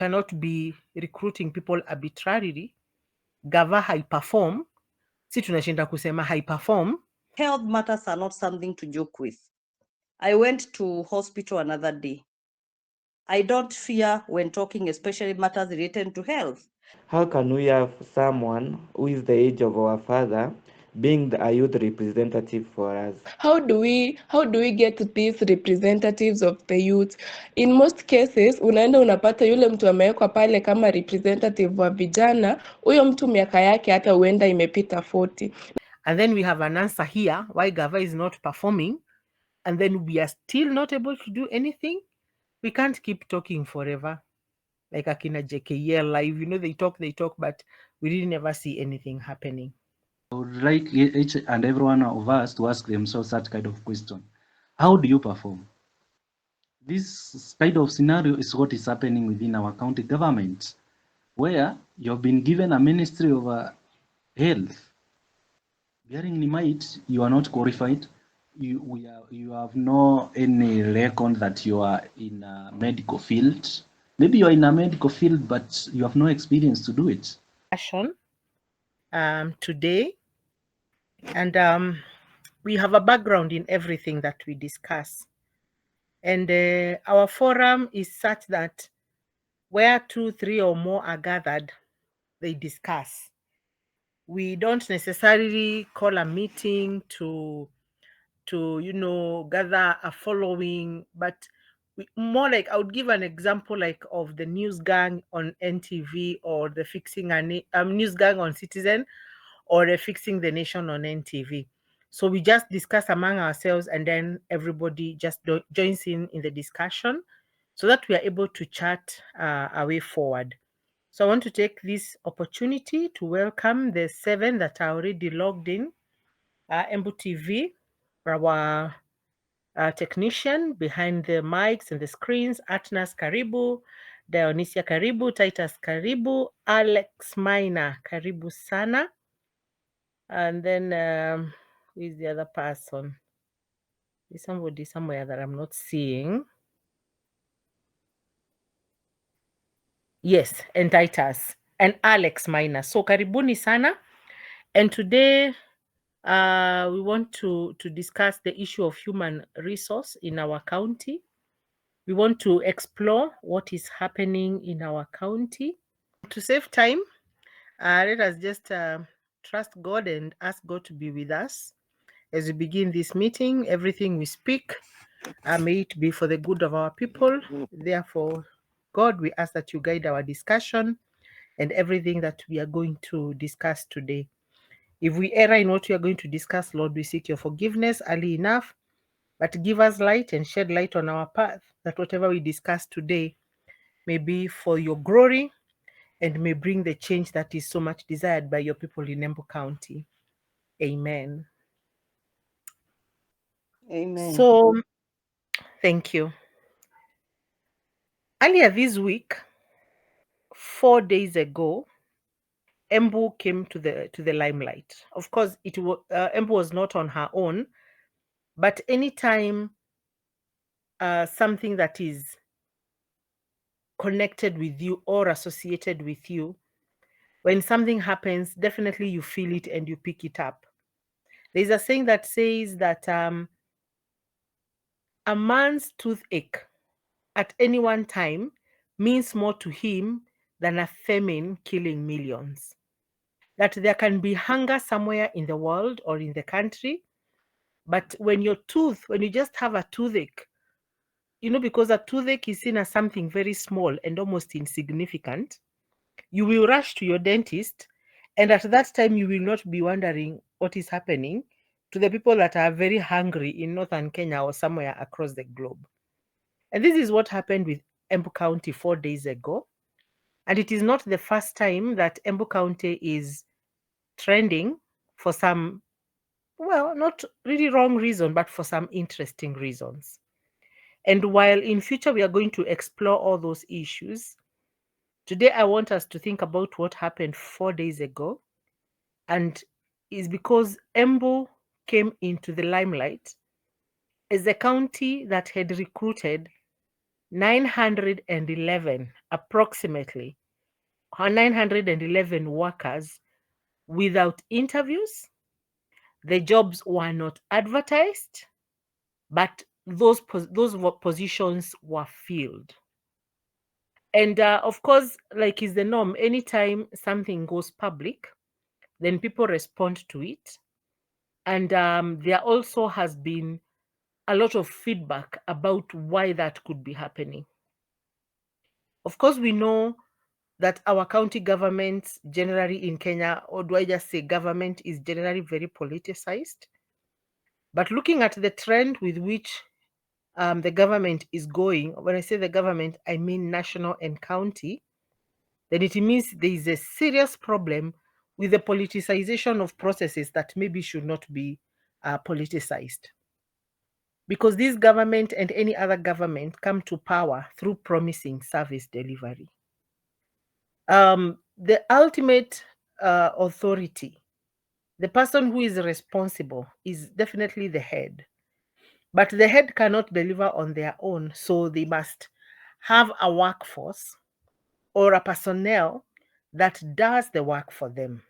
cannot be recruiting people arbitrarily. Gava high perform, si tunashinda kusema high perform. Health matters are not something to joke with. I went to hospital another day. I don't fear when talking, especially matters related to health. How can we have someone who is the age of our father being a youth representative for us? How do we get these representatives of the youth? In most cases unaenda unapata yule mtu amewekwa pale kama representative wa vijana, huyo mtu miaka yake hata huenda imepita 40. And then we have an answer here why Gava is not performing, and then we are still not able to do anything. We can't keep talking forever. Like Akina JKL live, they talk, but we really never see anything happening. I would like each and every one of us to ask themselves that kind of question. How do you perform? This kind of scenario is what is happening within our county government, where you've been given a ministry of health. Bearing in mind, you are not qualified. You have no any record that you are in a medical field. Maybe you are in a medical field, but you have no experience to do it. Today, and we have a background in everything that we discuss. And our forum is such that where 2, 3 or more are gathered, they discuss. We don't necessarily call a meeting to gather a following, but more like, I would give an example like of the news gang on NTV, or the fixing a news gang on Citizen, or the fixing the nation on NTV. So we just discuss among ourselves, and then everybody just joins in the discussion, so that we are able to chat our way forward. So I want to take this opportunity to welcome the 7 that are already logged in. Embu TV, our technician behind the mics and the screens, Atnas Karibu, Dionysia Karibu, Titus Karibu, Alex Maina Karibu Sana, and then who is the other person? There's somebody somewhere that I'm not seeing. Yes, and Titus and Alex Maina. So karibuni sana. And today we want to discuss the issue of human resource in our county. We want to explore what is happening in our county. To save time, let us just trust God and ask God to be with us as we begin this meeting. Everything we speak, may it be for the good of our people. Therefore, God, we ask that you guide our discussion and everything that we are going to discuss today. If we err in what we are going to discuss, Lord, we seek your forgiveness early enough, but give us light and shed light on our path, that whatever we discuss today may be for your glory and may bring the change that is so much desired by your people in Embu County. Amen. Amen. So, thank you. Earlier this week, 4 days ago, Embu came to the limelight. Of course, Embu was not on her own, but anytime something that is connected with you or associated with you, when something happens, definitely you feel it and you pick it up. There's a saying that says that a man's toothache at any one time means more to him than a famine killing millions. That there can be hunger somewhere in the world or in the country, but when you just have a toothache, because a toothache is seen as something very small and almost insignificant, you will rush to your dentist, and at that time you will not be wondering what is happening to the people that are very hungry in northern Kenya or somewhere across the globe. And this is what happened with Embu County 4 days ago. And it is not the first time that Embu County is trending for some, well, not really wrong reason, but for some interesting reasons. And while in future we are going to explore all those issues, today I want us to think about what happened 4 days ago, and is because Embu came into the limelight as a county that had recruited 911, approximately 911 workers without interviews. The jobs were not advertised, but those positions were filled. And of course, like is the norm, anytime something goes public, then people respond to it. And there also has been a lot of feedback about why that could be happening. Of course, we know that our county government generally in Kenya, or do I just say government, is generally very politicized. But looking at the trend with which the government is going, when I say the government, I mean national and county, then it means there is a serious problem with the politicization of processes that maybe should not be politicized. Because this government and any other government come to power through promising service delivery. The ultimate authority, the person who is responsible, is definitely the head. But the head cannot deliver on their own, so they must have a workforce or a personnel that does the work for them.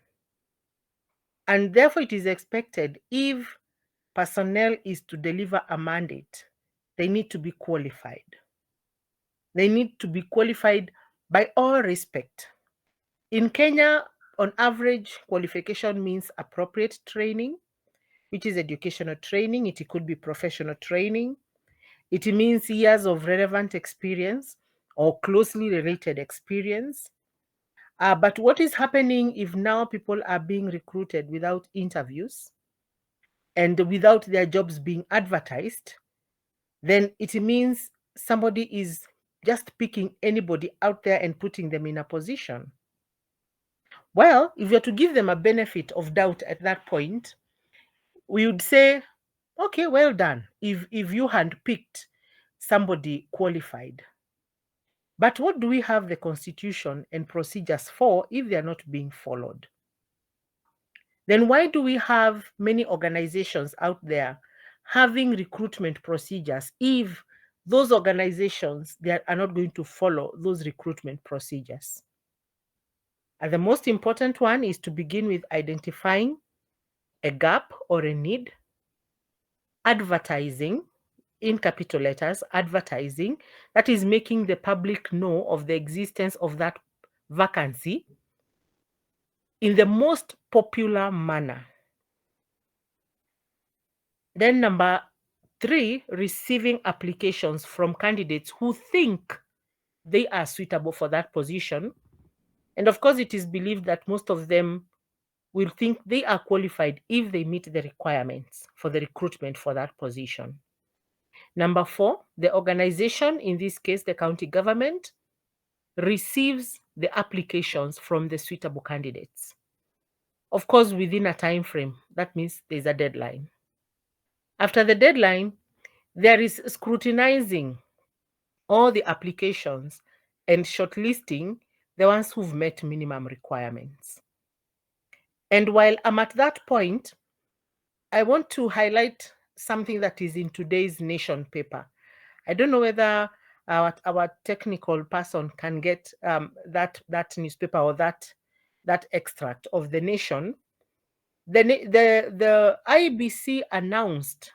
And therefore, it is expected if personnel is to deliver a mandate, they need to be qualified. They need to be qualified by all respect. In Kenya, on average, qualification means appropriate training, which is educational training. It could be professional training. It means years of relevant experience or closely related experience. But what is happening if now people are being recruited without interviews and without their jobs being advertised? Then it means somebody is just picking anybody out there and putting them in a position. Well, if you're to give them a benefit of doubt at that point, we would say, okay, well done, if you handpicked somebody qualified. But what do we have the constitution and procedures for if they are not being followed? Then why do we have many organizations out there having recruitment procedures if those organizations they are not going to follow those recruitment procedures? And the most important one is to begin with identifying a gap or a need, advertising, in capital letters, advertising, that is making the public know of the existence of that vacancy in the most popular manner. Then number 3, receiving applications from candidates who think they are suitable for that position. And of course, it is believed that most of them will think they are qualified if they meet the requirements for the recruitment for that position. Number 4, the organization, in this case, the county government, receives the applications from the suitable candidates. Of course, within a time frame, that means there's a deadline. After the deadline, there is scrutinizing all the applications and shortlisting the ones who've met minimum requirements. And while I'm at that point, I want to highlight something that is in today's Nation paper. I don't know whether our technical person can get that newspaper or that extract of the Nation. The IEBC announced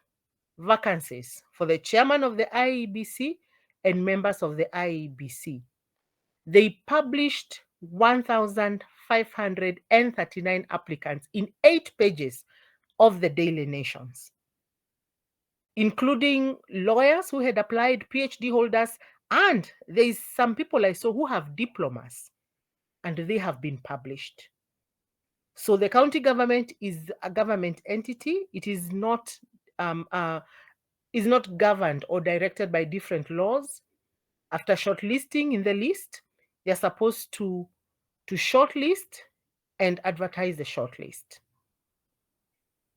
vacancies for the chairman of the IEBC and members of the IEBC. They published 1,539 applicants in 8 pages of the Daily Nations, including lawyers who had applied, PhD holders, and there is some people I saw who have diplomas, and they have been published. So the county government is a government entity. It is not governed or directed by different laws. After shortlisting in the list, they're supposed to shortlist and advertise the shortlist.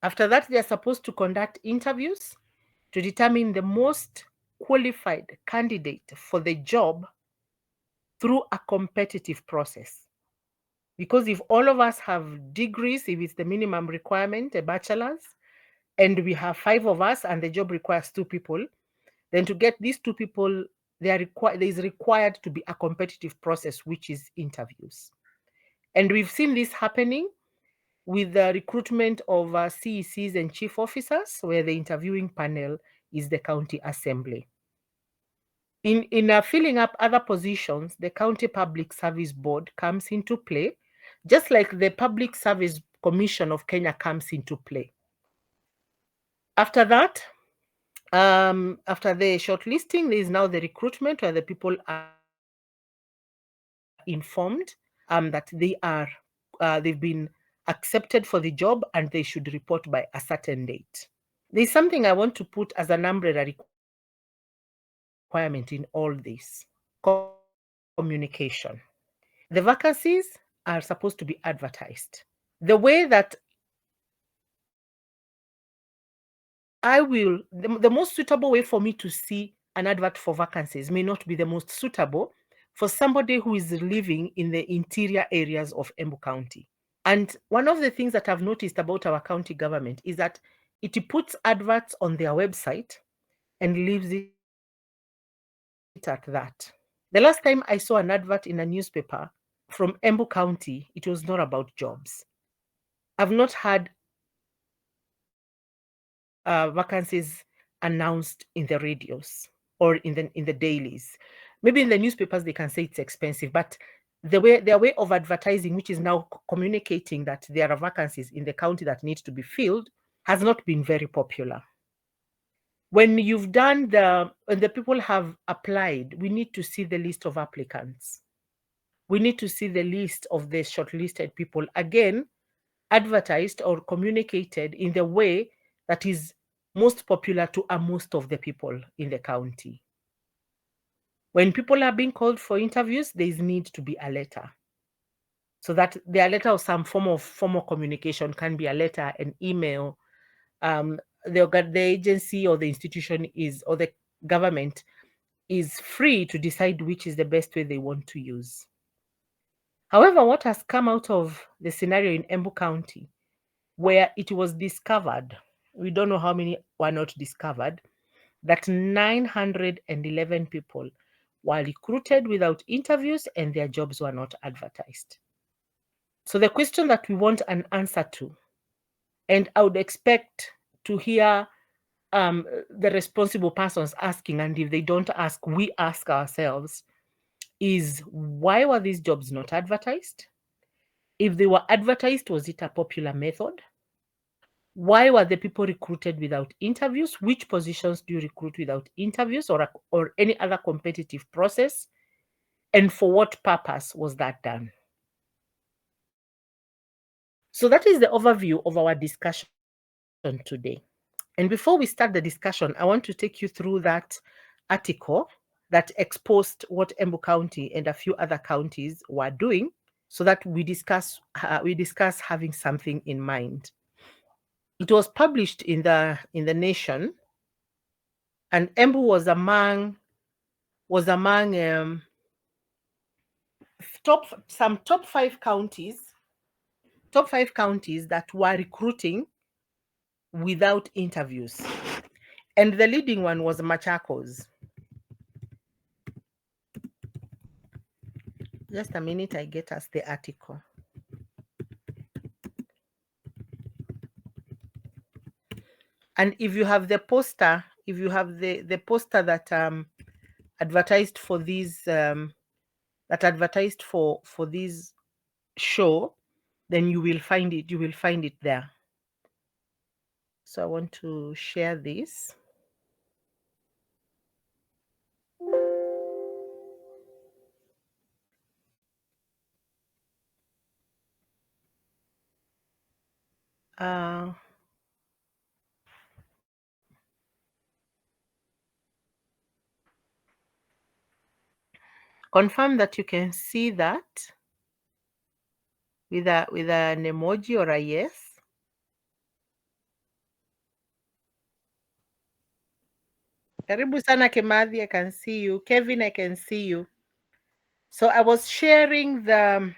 After that, they're supposed to conduct interviews to determine the most qualified candidate for the job through a competitive process. Because if all of us have degrees, if it's the minimum requirement, a bachelor's, and we have 5 of us and the job requires 2 people, then to get these 2 people there is required to be a competitive process, which is interviews. And we've seen this happening with the recruitment of CECs and chief officers, where the interviewing panel is the county assembly. In filling up other positions, the County Public Service Board comes into play, just like the Public Service Commission of Kenya comes into play. After that, after the shortlisting, there is now the recruitment, where the people are informed that they've been accepted for the job and they should report by a certain date. There's something I want to put as an umbrella requirement in all this: communication. The vacancies are supposed to be advertised. The way that the most suitable way for me to see an advert for vacancies may not be the most suitable for somebody who is living in the interior areas of Embu County. And one of the things that I've noticed about our county government is that it puts adverts on their website and leaves it at that. The last time I saw an advert in a newspaper from Embu County, it was not about jobs. I've not had vacancies announced in the radios or in the dailies. Maybe in the newspapers they can say it's expensive, but their way of advertising, which is now communicating that there are vacancies in the county that need to be filled, has not been very popular. When you've done when the people have applied, we need to see the list of applicants. We need to see the list of the shortlisted people, again, advertised or communicated in the way that is most popular to most of the people in the county. When people are being called for interviews, there is need to be a letter. So that the letter of some form of formal communication can be a letter, an email. The agency or the institution or the government is free to decide which is the best way they want to use. However, what has come out of the scenario in Embu County, where it was discovered, we don't know how many were not discovered, that 911 people were recruited without interviews and their jobs were not advertised. So the question that we want an answer to, and I would expect to hear the responsible persons asking, and if they don't ask, we ask ourselves, is why were these jobs not advertised? If they were advertised, was it a popular method? Why were the people recruited without interviews? Which positions do you recruit without interviews or any other competitive process? And for what purpose was that done? So that is the overview of our discussion today. And before we start the discussion, I want to take you through that article that exposed what Embu County and a few other counties were doing, so that we discuss having something in mind. It was published in the Nation, and Embu was among top five counties that were recruiting without interviews, and the leading one was Machakos. Just a minute, I get us the article. And if you have the poster, if you have the poster that advertised for these for this show, then you will find it. You will find it there. So I want to share this. Confirm that you can see that with an emoji or a yes. Karibu sana Kimathi, I can see you. Kevin, I can see you. So I was sharing the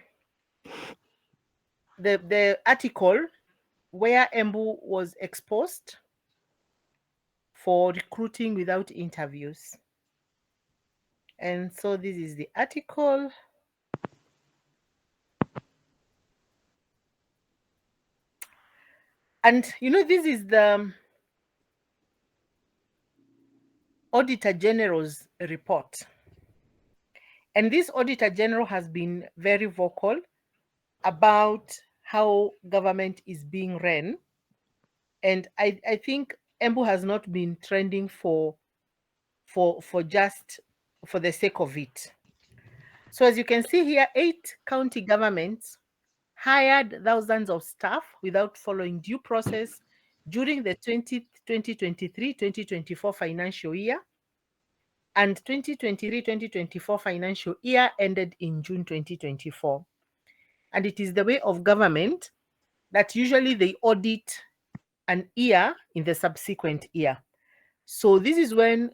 article where Embu was exposed for recruiting without interviews. And so this is the article. And this is the Auditor General's report. And this Auditor General has been very vocal about how government is being run. And I think Embu has not been trending for just for the sake of it. So as you can see here, 8 county governments hired thousands of staff without following due process during the 2023-2024 financial year, and 2023-2024 financial year ended in June 2024. And it is the way of government that usually they audit an year in the subsequent year. So this is when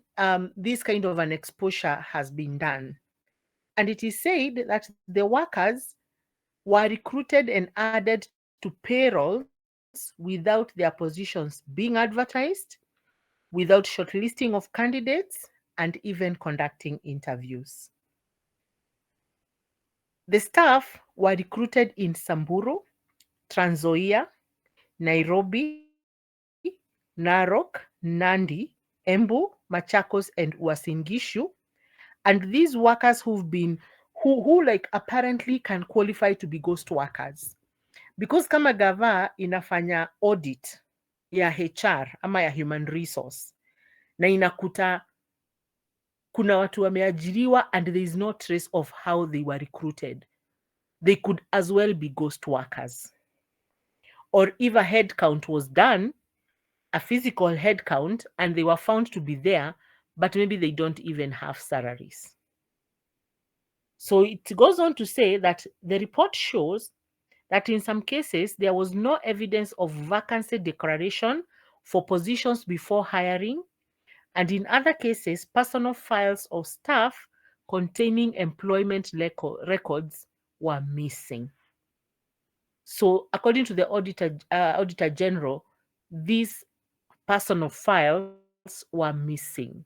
this kind of an exposure has been done. And it is said that the workers were recruited and added to payrolls without their positions being advertised, without shortlisting of candidates, and even conducting interviews. The staff were recruited in Samburu, Trans Nzoia, Nairobi, Narok, Nandi, Embu, Machakos, and Uasin Gishu. And these workers who like apparently can qualify to be ghost workers. Because kama gava inafanya audit ya HR ama ya human resource na inakuta kuna watu wameajiriwa and there is no trace of how they were recruited, they could as well be ghost workers. Or if a head count was done, a physical head count, and they were found to be there, but maybe they don't even have salaries. So it goes on to say that the report shows that in some cases, there was no evidence of vacancy declaration for positions before hiring, and in other cases, personal files of staff containing employment records were missing. So according to the Auditor General, these personal files were missing.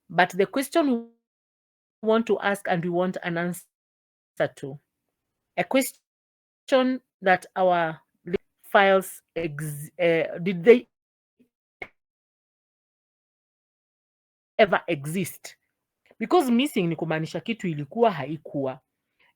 But the question we want to ask and we want an answer to, a question that our files did they ever exist? Because missing ni kumaanisha kitu ilikuwa haikuwa.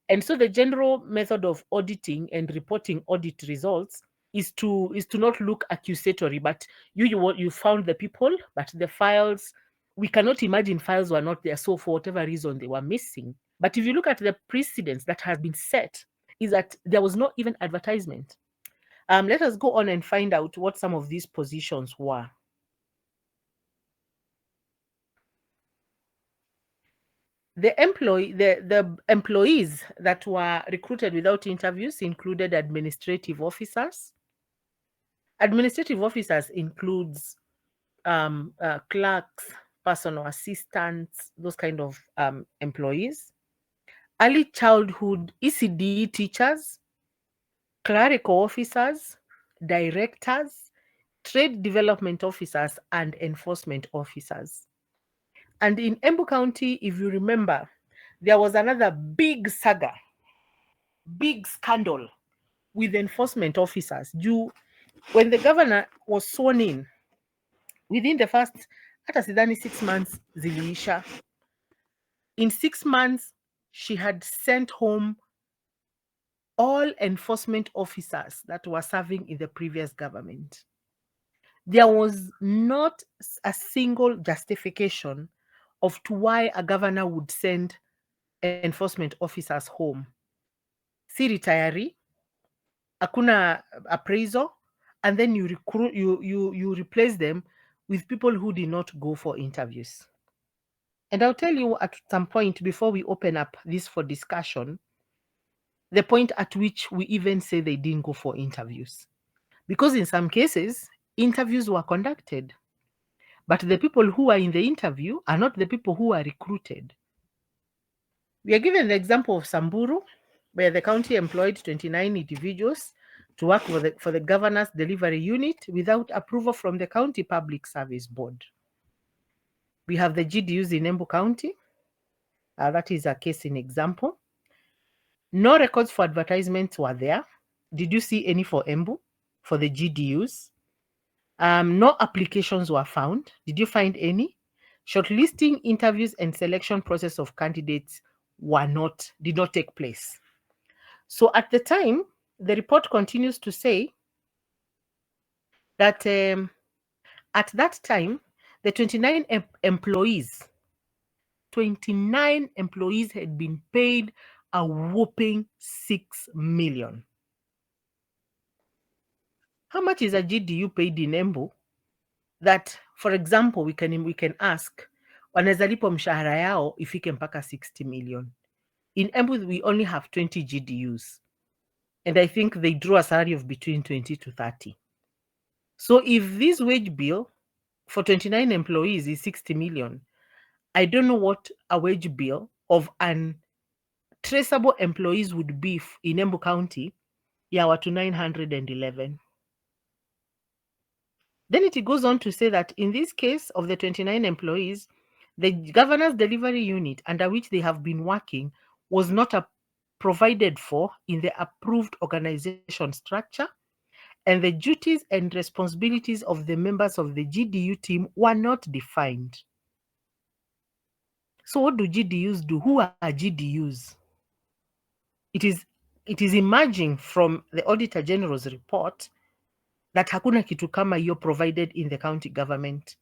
And so the general method of auditing and reporting audit results is to not look accusatory, but you found the people, but the files, we cannot imagine files were not there, so for whatever reason they were missing. But if you look at the precedence that has been set, is that there was not even advertisement. Let us go on and find out what some of these positions were. The employees that were recruited without interviews included administrative officers. Administrative officers includes clerks, personal assistants, those kind of employees. Early childhood ECD teachers, clerical officers, directors, trade development officers, and enforcement officers. And in Embu County, if you remember, there was another big saga, big scandal with enforcement officers. When the governor was sworn in, within the first, hata sidhani 6 months ziliisha. In 6 months, she had sent home all enforcement officers that were serving in the previous government. There was not a single justification of to why a governor would send enforcement officers home. Si retiree, hakuna appraisal, and then you recruit you replace them with people who did not go for interviews. And I'll tell you at some point before we open up this for discussion, the point at which we even say they didn't go for interviews. Because in some cases, interviews were conducted, but the people who are in the interview are not the people who are recruited. We are given the example of Samburu, where the county employed 29 individuals to work for the governor's delivery unit without approval from the County Public Service Board. We have the GDUs in Embu County, That is a case in example. No records for advertisements were there. Did you see any for Embu, for the GDUs? No applications were found. Did you find any? Shortlisting, interviews, and selection process of candidates did not take place. So at the time, the report continues to say that at that time, the 29 employees had been paid a whopping 6 million. How much is a GDU paid in Embu? That, for example, we can ask, wanaweza lipwa mshahara yao ifike mpaka 60 million. In Embu, we only have 20 GDUs. And I think they draw a salary of between 20 to 30. So if this wage bill for 29 employees is 60 million, I don't know what a wage bill of untraceable employees would be in Embu County, to 911. Then it goes on to say that in this case of the 29 employees, the governor's delivery unit under which they have been working was not provided for in the approved organization structure, and the duties and responsibilities of the members of the GDU team were not defined. So what do GDUs do? Who are GDUs? It is emerging from the Auditor General's report that hakuna kitu kama hiyo provided in the county government.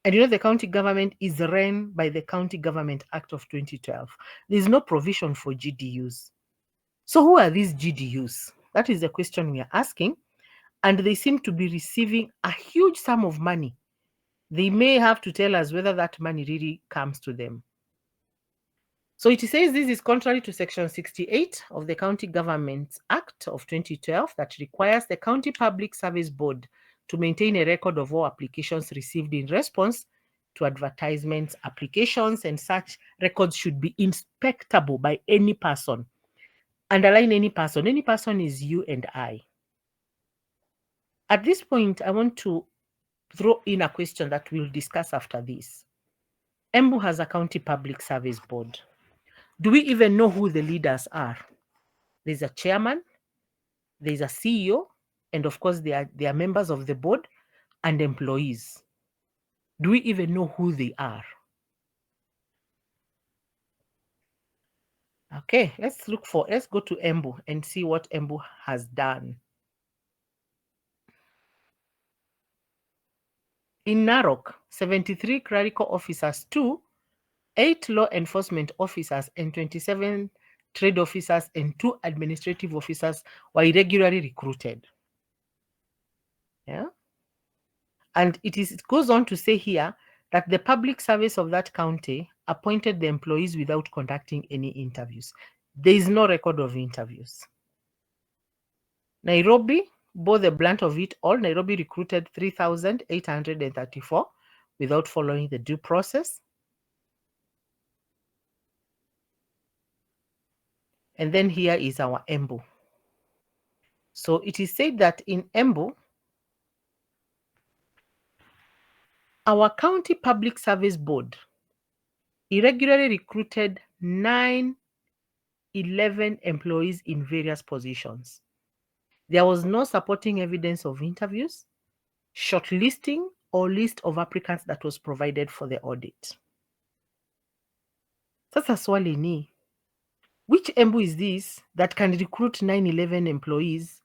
And the county government is run by the County Government Act of 2012. There's no provision for GDUs. So who are these GDUs? That is the question we are asking. And they seem to be receiving a huge sum of money. They may have to tell us whether that money really comes to them. So it says this is contrary to Section 68 of the County Government Act of 2012 that requires the County Public Service Board to maintain a record of all applications received in response to advertisements, applications, and such records should be inspectable by any person. Underline any person. Any person is you and I. At this point, I want to throw in a question that we'll discuss after this. Embu has a County Public Service Board. Do we even know who the leaders are? There's a chairman, there's a CEO, and of course, they are members of the board and employees. Do we even know who they are? Okay, let's go to Embu and see what Embu has done. In Narok, 73 clerical officers, 8 law enforcement officers, and 27 trade officers and 2 administrative officers were irregularly recruited. Yeah. And it goes on to say here that the public service of that county appointed the employees without conducting any interviews. There is no record of interviews. Nairobi bore the brunt of it all. Nairobi recruited 3,834 without following the due process. And then here is our Embu. So it is said that in Embu, our County Public Service Board irregularly recruited 11 employees in various positions. There was no supporting evidence of interviews, shortlisting, or list of applicants that was provided for the audit. Sasa swali ni, which Embu is this that can recruit 11 employees?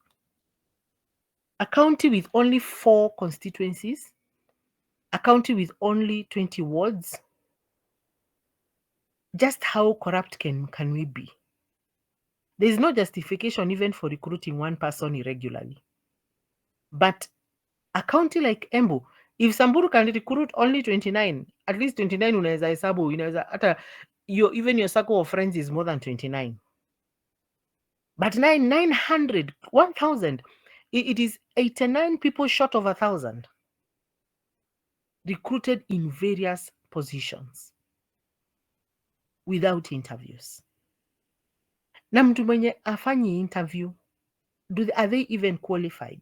A county with only 4 constituencies, a county with only 20 wards. Just how corrupt can we be? There is no justification even for recruiting one person irregularly. But a county like Embu, if Samburu can recruit only 29, at least 29 unaweza hesabu, hata even your circle of friends is more than 29. But 900, 1,000, it is 89 people short of 1,000 recruited in various positions without interviews. Na mtu mwenye afanyi interview, are they even qualified?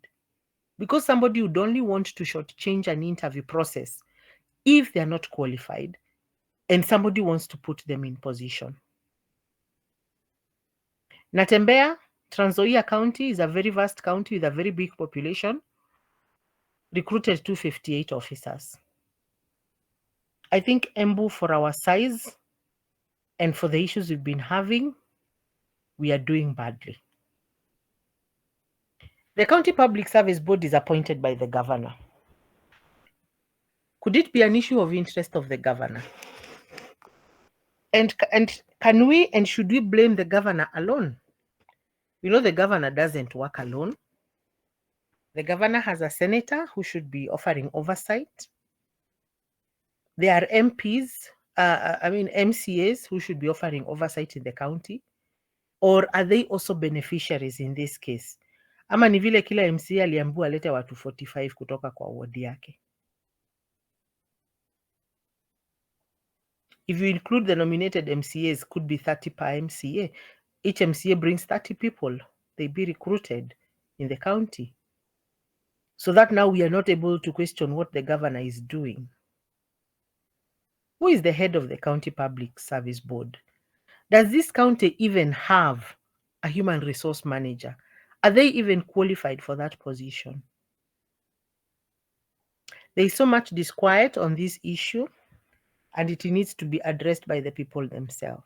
Because somebody would only want to shortchange an interview process if they are not qualified. and somebody wants to put them in position. Natembea, Trans Nzoia County is a very vast county with a very big population, recruited 258 officers. I think Embu, for our size and for the issues we've been having, we are doing badly. The County Public Service Board is appointed by the governor. Could it be an issue of interest of the governor? And can we and should we blame the governor alone? You know, the governor doesn't work alone. The governor has a senator who should be offering oversight. There are MPs, MCAs who should be offering oversight in the county. Or are they also beneficiaries in this case? Ama ni vile kila MCA aliambiwa alete watu 45 kutoka kwa ward yake. If you include the nominated MCAs, could be 30 per MCA. Each MCA brings 30 people. They be recruited in the county. So that now we are not able to question what the governor is doing. Who is the head of the County Public Service Board? Does this county even have a human resource manager? Are they even qualified for that position? There is so much disquiet on this issue, and it needs to be addressed by the people themselves.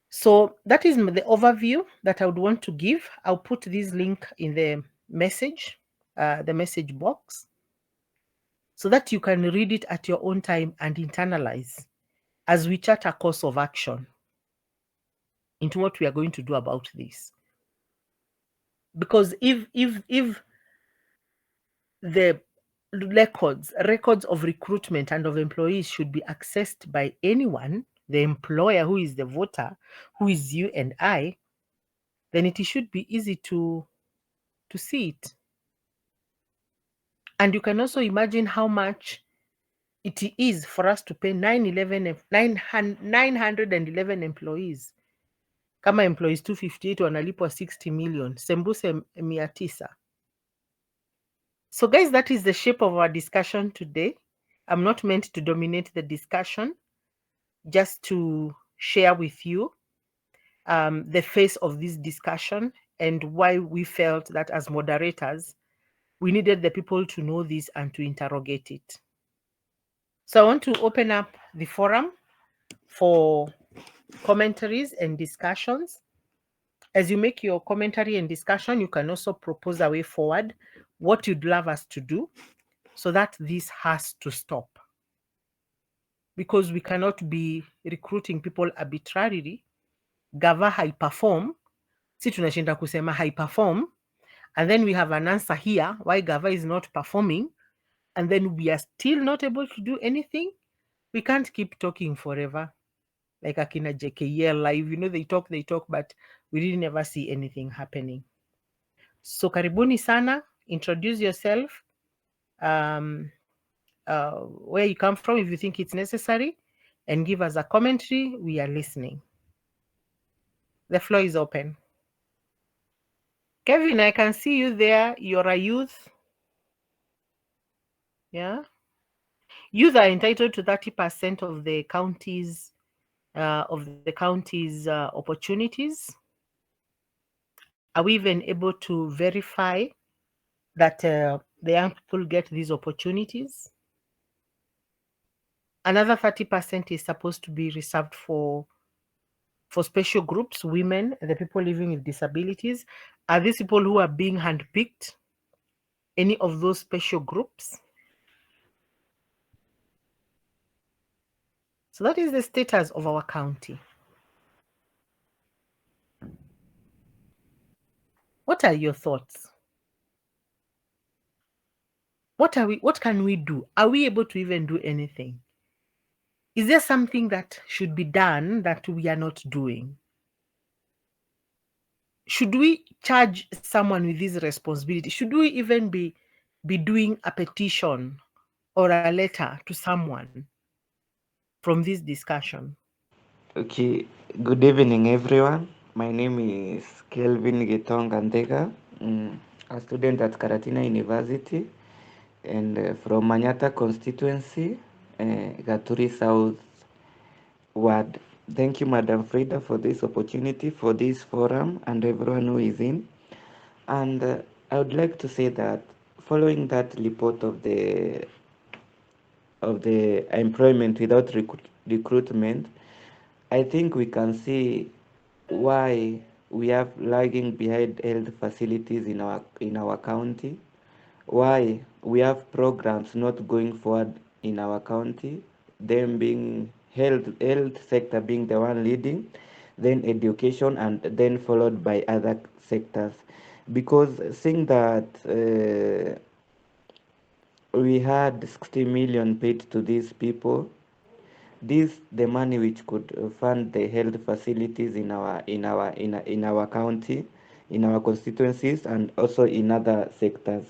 So that is the overview that I would want to give. I'll put this link in the message box, so that you can read it at your own time and internalize as we chart a course of action into what we are going to do about this. Because if the records of recruitment and of employees should be accessed by anyone, the employer who is the voter, who is you and I, then it should be easy to see it. And you can also imagine how much it is for us to pay 911 employees. Kama employees 258 wanalipwa 60 million, sembuse 900. So guys, that is the shape of our discussion today. I'm not meant to dominate the discussion, just to share with you the face of this discussion and why we felt that as moderators, we needed the people to know this and to interrogate it. So I want to open up the forum for commentaries and discussions. As you make your commentary and discussion, you can also propose a way forward, what you'd love us to do, so that this has to stop. Because we cannot be recruiting people arbitrarily. Gava high perform, si tunashinda kusema high perform, and then we have an answer here why Gava is not performing, and then we are still not able to do anything. We can't keep talking forever. Like Akina JKL live, you know, they talk, but we really never see anything happening. So karibuni sana, introduce yourself, where you come from if you think it's necessary, and give us a commentary. We are listening. The floor is open. Kevin, I can see you there. You're a youth. Yeah. Youth are entitled to 30% of the county's opportunities. Are we even able to verify that the young people get these opportunities? Another 30% is supposed to be reserved for special groups, women, the people living with disabilities. Are these people who are being handpicked any of those special groups? So that is the status of our county. What are your thoughts? What can we do? Are we able to even do anything? Is there something that should be done that we are not doing? Should we charge someone with this responsibility? Should we even be doing a petition or a letter to someone from this discussion? Okay, good evening everyone. My name is Kelvin Gitong Antega, a student at Karatina University and from Manyata constituency, Gaturi South Ward. Thank you, Madam Frida, for this opportunity, for this forum, and everyone who is in. And I would like to say that following that report of the employment without recruitment, I think we can see why we have lagging behind health facilities in our county, why we have programs not going forward in our county, them being health sector being the one leading, then education, and then followed by other sectors. Because seeing that we had 60 million paid to these people, this the money which could fund the health facilities in our county, in our constituencies, and also in other sectors.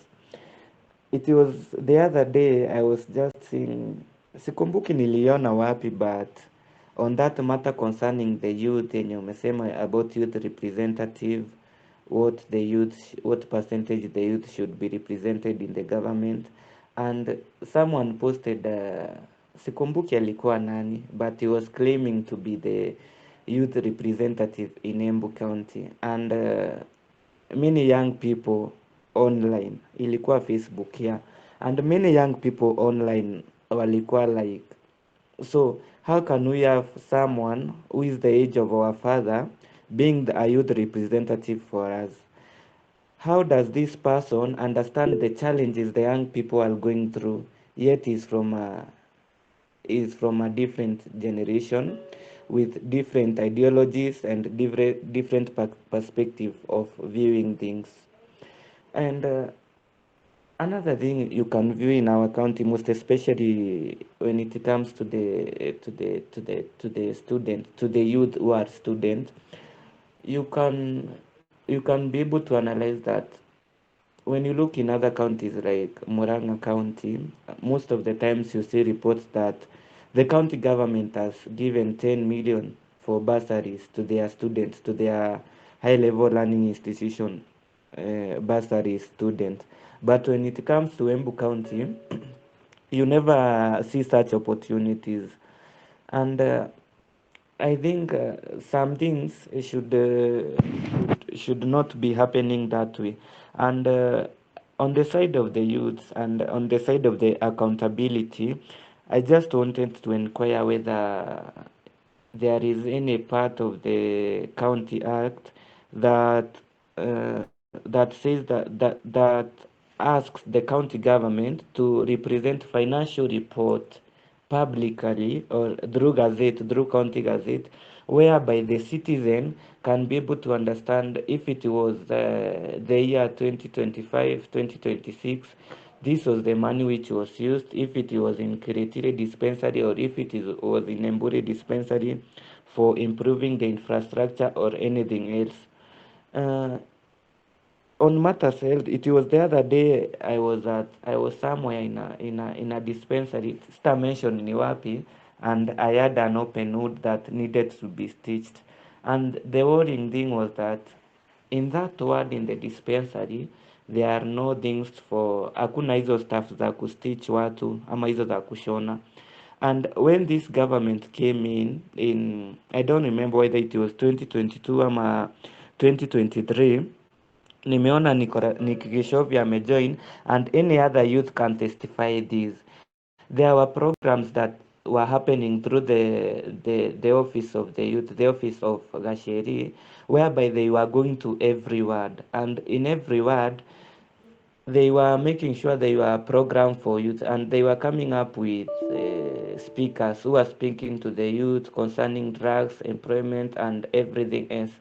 It was the other day I was just seeing, sikumbuki niliona wapi, but on that matter concerning the youth yenye umesema about youth representative, what percentage the youth should be represented in the government, and someone posted sikumbuki alikuwa nani, but he was claiming to be the youth representative in Embu County, and many young people online, ilikuwa Facebook, yeah, and many young people online walikuwa like, so how can we have someone who is the age of our father being a youth representative for us? How does this person understand the challenges the young people are going through, yet is from a different generation with different ideologies and different perspective of viewing things? And another thing you can view in our county, most especially when it comes to the student, to the youth who are students, you can be able to analyze that when you look in other counties like Murang'a County, most of the times you see reports that the county government has given 10 million for bursaries to their students, to their high-level learning institution bursary students. But when it comes to Embu County, you never see such opportunities. And I think some things should not be happening that way. And on the side of the youths and on the side of the accountability, I just wanted to inquire whether there is any part of the County Act that that says that asks the county government to represent financial report publicly or through county gazette, whereby the citizen can be able to understand if it was the year 2025, 2026, this was the money which was used, if it was in Kiritiri dispensary or if was in Emburi dispensary for improving the infrastructure or anything else. Uh, on matters health, it was the other day I was somewhere in a dispensary, star mention ni wapi, and I had an open wound that needed to be stitched. And the worrying thing was that in that ward in the dispensary there are no things for, hakuna hizo stuff za kustitch watu ama hizo za kushona. And when this government came in I don't remember whether it was 2022 ama 2023, nimeona Nikishovya amejoin, and any other youth can testify this. There were programs that were happening through the office of the youth, the office of Gasheri, whereby they were going to every ward, and in every ward they were making sure they were programmed for youth, and they were coming up with speakers who were speaking to the youth concerning drugs, employment, and everything else.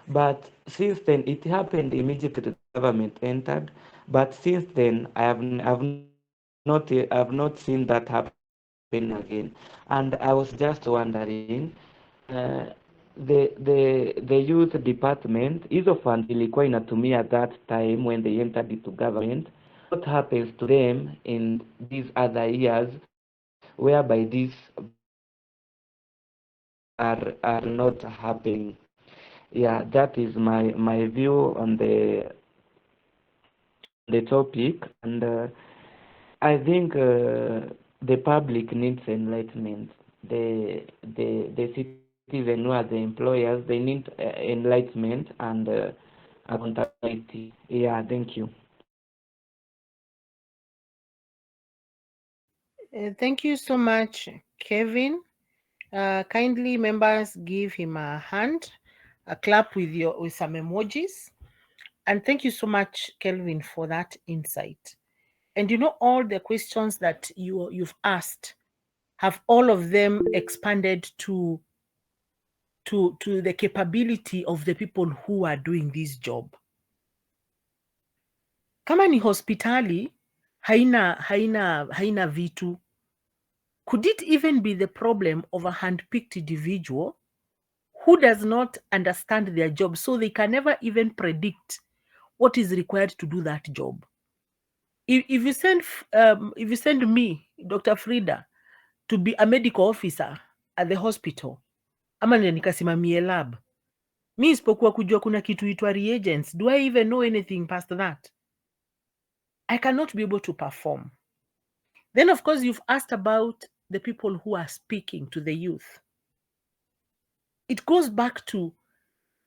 But since then, it happened immediately the government entered. But since then, I've not seen that happen again. And I was just wondering, uh, the youth department, hizo funds ilikuwa inatumia that time when they entered into government, what happens to them in these other years whereby these bursaries are not happening? Yeah, that is my view on the topic. And I think the public needs enlightenment. The citizen who are the employers, they need enlightenment and accountability. Yeah, thank you. Thank you so much, Kevin. Kindly members give him a hand, a clap with some emojis. And thank you so much, Kelvin, for that insight. And you know, all the questions that you've asked, have all of them expanded to the capability of the people who are doing this job. Kama ni hospitali haina vitu, could it even be the problem of a hand-picked individual who does not understand their job, so they can never even predict what is required to do that job? If you send me, Dr. Frida, to be a medical officer at the hospital, ama nikasimamie lab, mi isipokuwa kujua kuna kitu itwa reagents, do I even know anything past that? I cannot be able to perform. Then, of course, you've asked about the people who are speaking to the youth. It goes back to,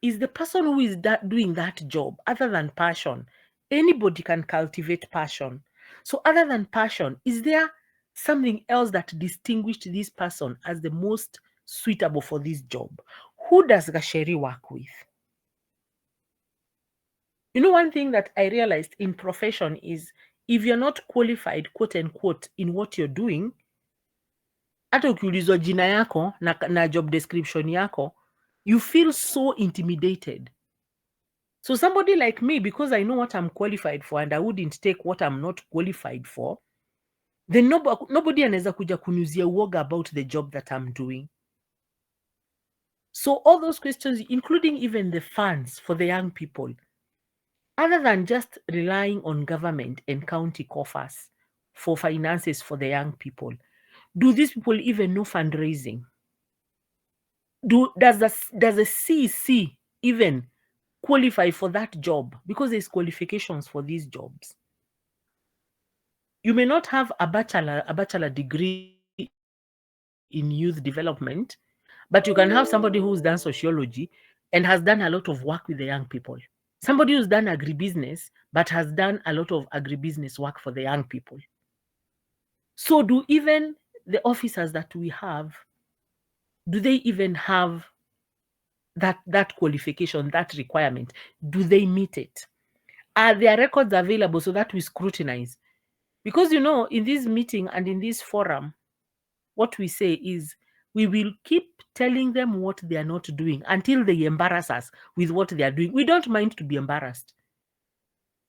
is the person who is doing that job, other than passion? Anybody can cultivate passion. So other than passion, is there something else that distinguished this person as the most suitable for this job? Who does Gasheri work with? You know, one thing that I realized in profession is, if you're not qualified, quote unquote, in what you're doing, hata ukiulizwa jina yako na job description yako, you feel so intimidated. So somebody like me, because I know what I'm qualified for and I wouldn't take what I'm not qualified for, then nobody anaweza kuja kuniuzia uoga about the job that I'm doing. So all those questions, including even the funds for the young people, other than just relying on government and county coffers for finances for the young people, do these people even know fundraising? Does a CC even qualify for that job? Because there's qualifications for these jobs. You may not have a bachelor degree in youth development, but you can have somebody who's done sociology and has done a lot of work with the young people. Somebody who's done agribusiness, but has done a lot of agribusiness work for the young people. So do even the officers that we have, do they even have that qualification, that requirement? Do they meet it? Are their records available so that we scrutinize? Because, you know, in this meeting and in this forum, what we say is, we will keep telling them what they are not doing until they embarrass us with what they are doing. We don't mind to be embarrassed.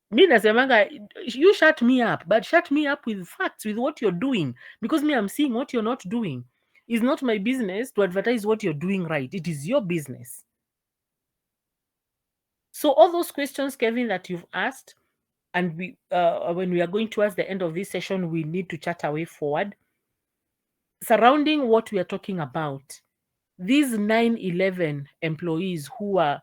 Me nasemanga, you shut me up, but shut me up with facts, with what you're doing. Because me, I'm seeing what you're not doing. It's not my business to advertise what you're doing right. It is your business. So all those questions, Kevin, that you've asked, and we when we are going towards the end of this session, we need to chart our way forward. Surrounding what we are talking about, these 911 employees who are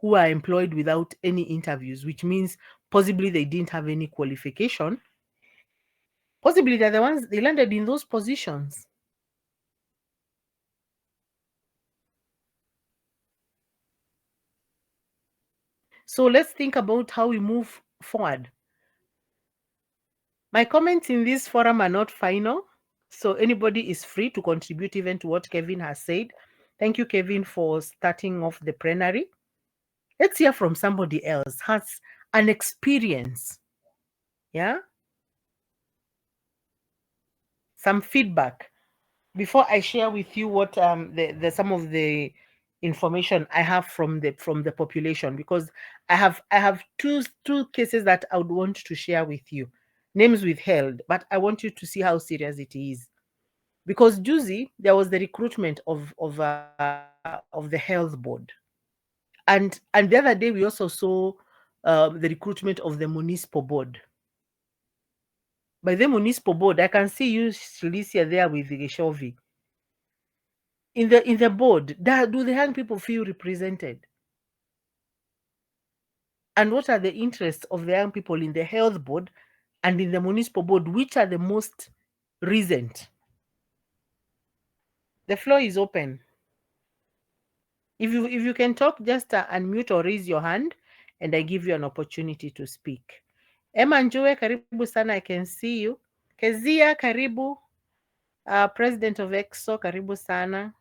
employed without any interviews, which means possibly they didn't have any qualification. Possibly they're the ones they landed in those positions. So let's think about how we move forward. My comments in this forum are not final, so anybody is free to contribute even to what Kevin has said. Thank you, Kevin, for starting off the plenary. Let's hear from somebody else, has an experience, yeah? Some feedback. Before I share with you what the some of the information I have from the population, because I have two cases that I would want to share with you. Names withheld, but I want you to see how serious it is. Because Juicy, there was the recruitment of the health board, and the other day we also saw the recruitment of the municipal board. By the municipal board, I can see you, Shalicia, there with the Geshovi. In the board, do the young people feel represented? And what are the interests of the young people in the health board and in the municipal board, which are the most recent? The floor is open. If you can talk, just unmute or raise your hand, and I give you an opportunity to speak. Emma Njue, karibu sana, I can see you. Kezia, karibu. President of EXO, karibu sana.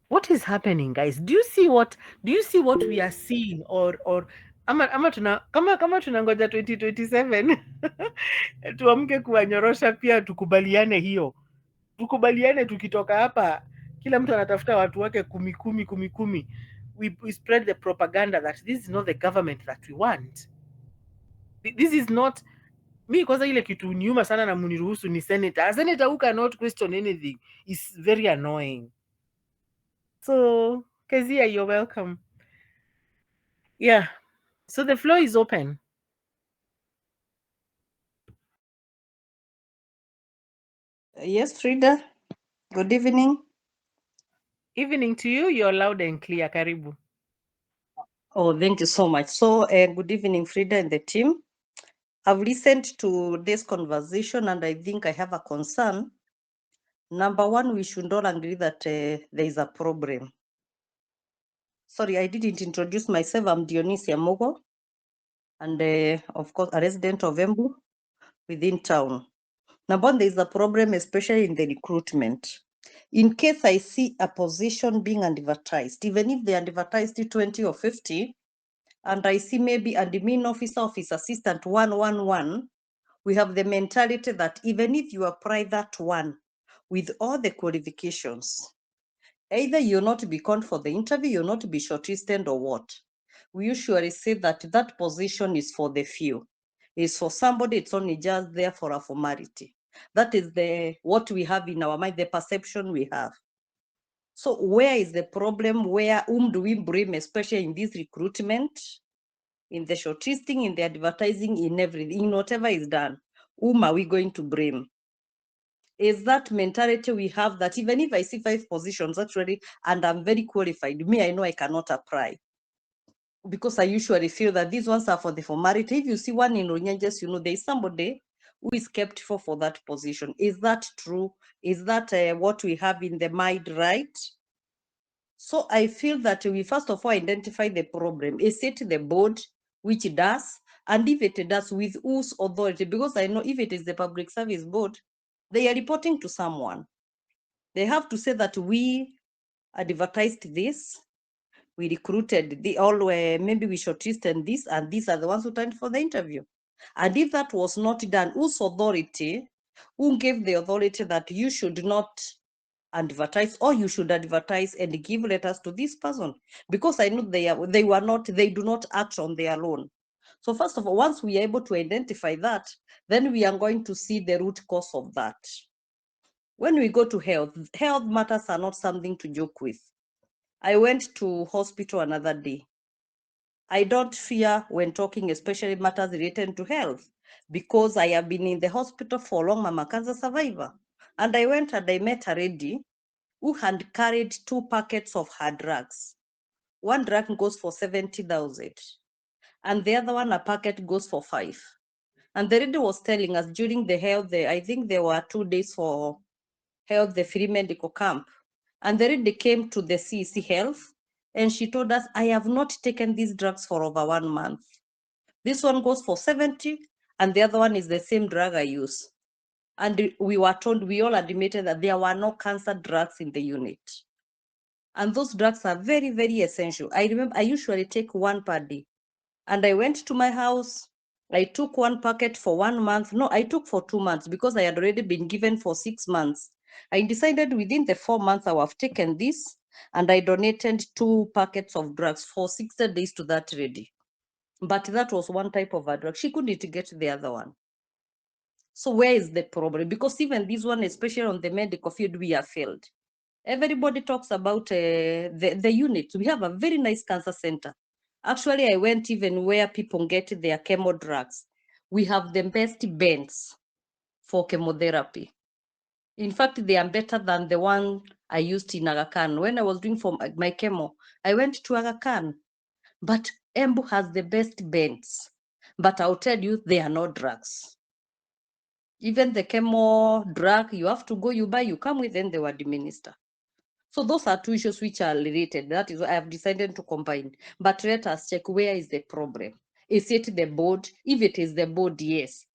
What is happening, guys? Do you see what we are seeing, or ama tuna kama tunangoja 2027 tuamke kuwanyorosha pia, tukubaliane hiyo, tukubaliane tukitoka hapa, kila mtu anatafuta watu wake kumi. We spread the propaganda that this is not the government that we want. This is not me. Kwanza ile kitu niuma sana na muniruhusu ni senator. A senator who cannot question anything is very annoying. So, Kezia, you're welcome. Yeah. So the floor is open. Yes, Frida. Good evening. Evening to you. You're loud and clear. Karibu. Oh, thank you so much. So, good evening, Frida and the team. I've listened to this conversation and I think I have a concern. Number one, we should all agree that there is a problem. Sorry, I didn't introduce myself. I'm Dionisia Mogo, and of course, a resident of Embu within town. Number one, there is a problem, especially in the recruitment. In case I see a position being advertised, even if they advertised it 20 or 50, and I see maybe admin officer, office assistant 111, we have the mentality that even if you apply that one with all the qualifications, either you're not to be called for the interview, you're not to be shortlisted or what. We usually say that that position is for the few. It's for somebody, it's only just there for a formality. That is what we have in our mind, the perception we have. So where is the problem? Whom do we blame, especially in this recruitment, in the shortlisting, in the advertising, in everything, in whatever is done? Whom are we going to blame? Is that mentality we have that even if I see 5 positions actually, and I'm very qualified, me, I know I cannot apply. Because I usually feel that these ones are for the formality. If you see one in Runyenjes, there's somebody who is kept for that position. Is that true? Is that what we have in the mind, right? So I feel that we first of all identify the problem. Is it the board which does? And if it does, with whose authority? Because I know if it is the public service board, they are reporting to someone. They have to say that we advertised this, we recruited maybe we shortlisted this, and these are the ones who turned for the interview. And if that was not done, whose authority, who gave the authority that you should not advertise, or you should advertise and give letters to this person? Because I know they do not act on their own. So first of all, once we are able to identify that, then we are going to see the root cause of that. When we go to health matters are not something to joke with. I went to hospital another day. I don't fear when talking, especially matters related to health, because I have been in the hospital for long. I'm a cancer survivor. And I went and I met a lady who had carried 2 packets of her drugs. One drug goes for 70,000, and the other one, a packet, goes for 5. And the lady was telling us during the health, I think there were 2 days for health, the free medical camp. And the lady came to the CEC Health, and she told us, I have not taken these drugs for over 1 month. This one goes for 70, and the other one is the same drug I use. And we were told, we all admitted that there were no cancer drugs in the unit. And those drugs are very, very essential. I remember I usually take 1 per day. And I went to my house. I took 1 packet for 1 month. No, I took for 2 months because I had already been given for 6 months. I decided within the 4 months I have taken this, and I donated 2 packets of drugs for 60 days to that lady. But that was one type of a drug. She couldn't get the other one. So where is the problem? Because even this one, especially on the medical field, we have failed. Everybody talks about the unit. We have a very nice cancer center. Actually, I went even where people get their chemo drugs. We have the best beds for chemotherapy. In fact, they are better than the one I used in Aga Khan. When I was doing for my chemo, I went to Aga Khan. But Embu has the best beds. But I'll tell you, they are not drugs. Even the chemo drug, you have to go, you buy, you come with, then they will administer. So those are two issues which are related. That is why I have decided to combine. But let us check, where is the problem? Is it the board? If it is the board, yes.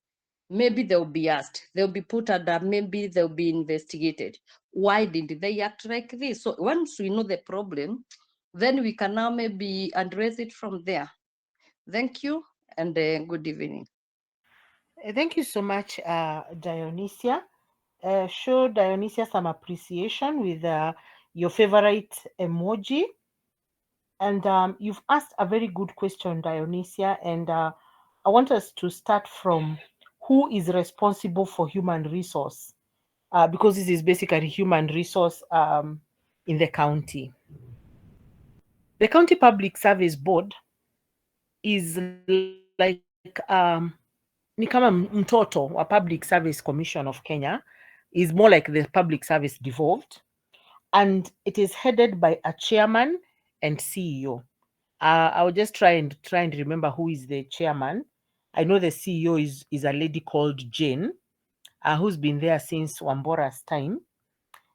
Maybe they'll be asked, they'll be put under, maybe they'll be investigated. Why did they act like this? So once we know the problem, then we can now maybe address it from there. Thank you and good evening. Thank you so much, Dionysia. Show Dionysia some appreciation with your favorite emoji. And you've asked a very good question, Dionysia. And I want us to start from who is responsible for human resource, because this is basically human resource in the county. The County Public Service Board is like ni kama mtoto wa Public Service Commission of Kenya, is more like the public service devolved, and it is headed by a chairman and CEO. I'll just try and remember who is the chairman. I know the CEO is a lady called Jane, who's been there since Wambora's time.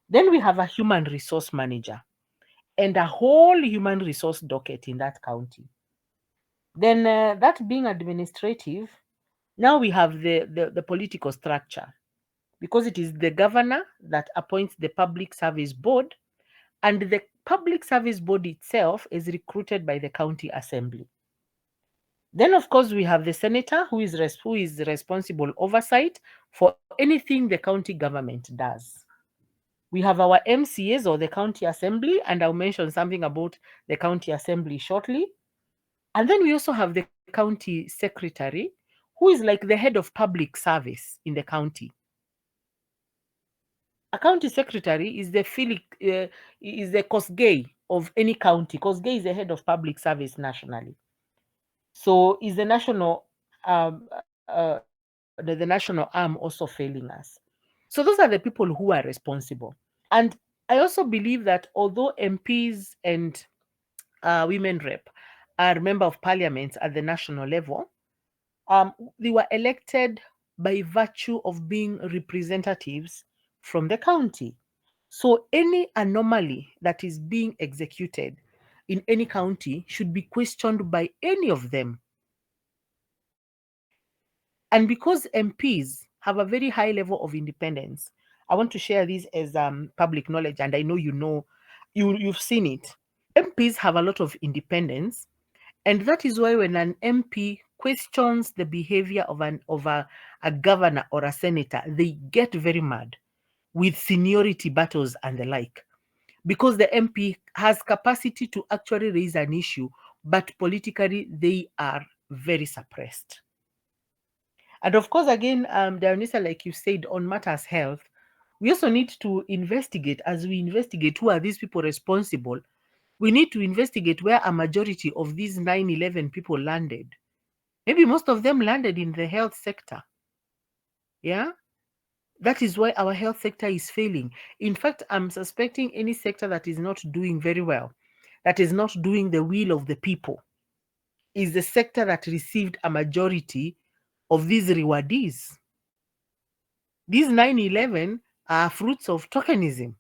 Then we have a human resource manager and a whole human resource docket in that county. Then that being administrative, now we have the political structure, because it is the governor that appoints the public service board, and the public service board itself is recruited by the county assembly. Then, of course, we have the senator who is responsible oversight for anything the county government does. We have our MCAs, or the county assembly, and I'll mention something about the county assembly shortly. And then we also have the county secretary, who is like the head of public service in the county. A county secretary is the Kosgei of any county. Kosgei is the head of public service nationally. So is the national the national arm also failing us? So those are the people who are responsible. And I also believe that although MPs and women rep are member of parliament at the national level, they were elected by virtue of being representatives from the county. So any anomaly that is being executed in any county should be questioned by any of them. And because MPs have a very high level of independence, I want to share this as public knowledge, and I know you've seen it. MPs have a lot of independence, and that is why when an MP questions the behavior of a governor or a senator, they get very mad with seniority battles and the like, because the MP has capacity to actually raise an issue, but politically they are very suppressed. And of course, again, Dionysia, like you said, on matters health, we also need to investigate. As we investigate who are these people responsible, we need to investigate where a majority of these 9/11 people landed. Maybe most of them landed in the health sector. Yeah? That is why our health sector is failing. In fact, I'm suspecting any sector that is not doing very well, that is not doing the will of the people, is the sector that received a majority of these rewardees. These 9/11 are fruits of tokenism,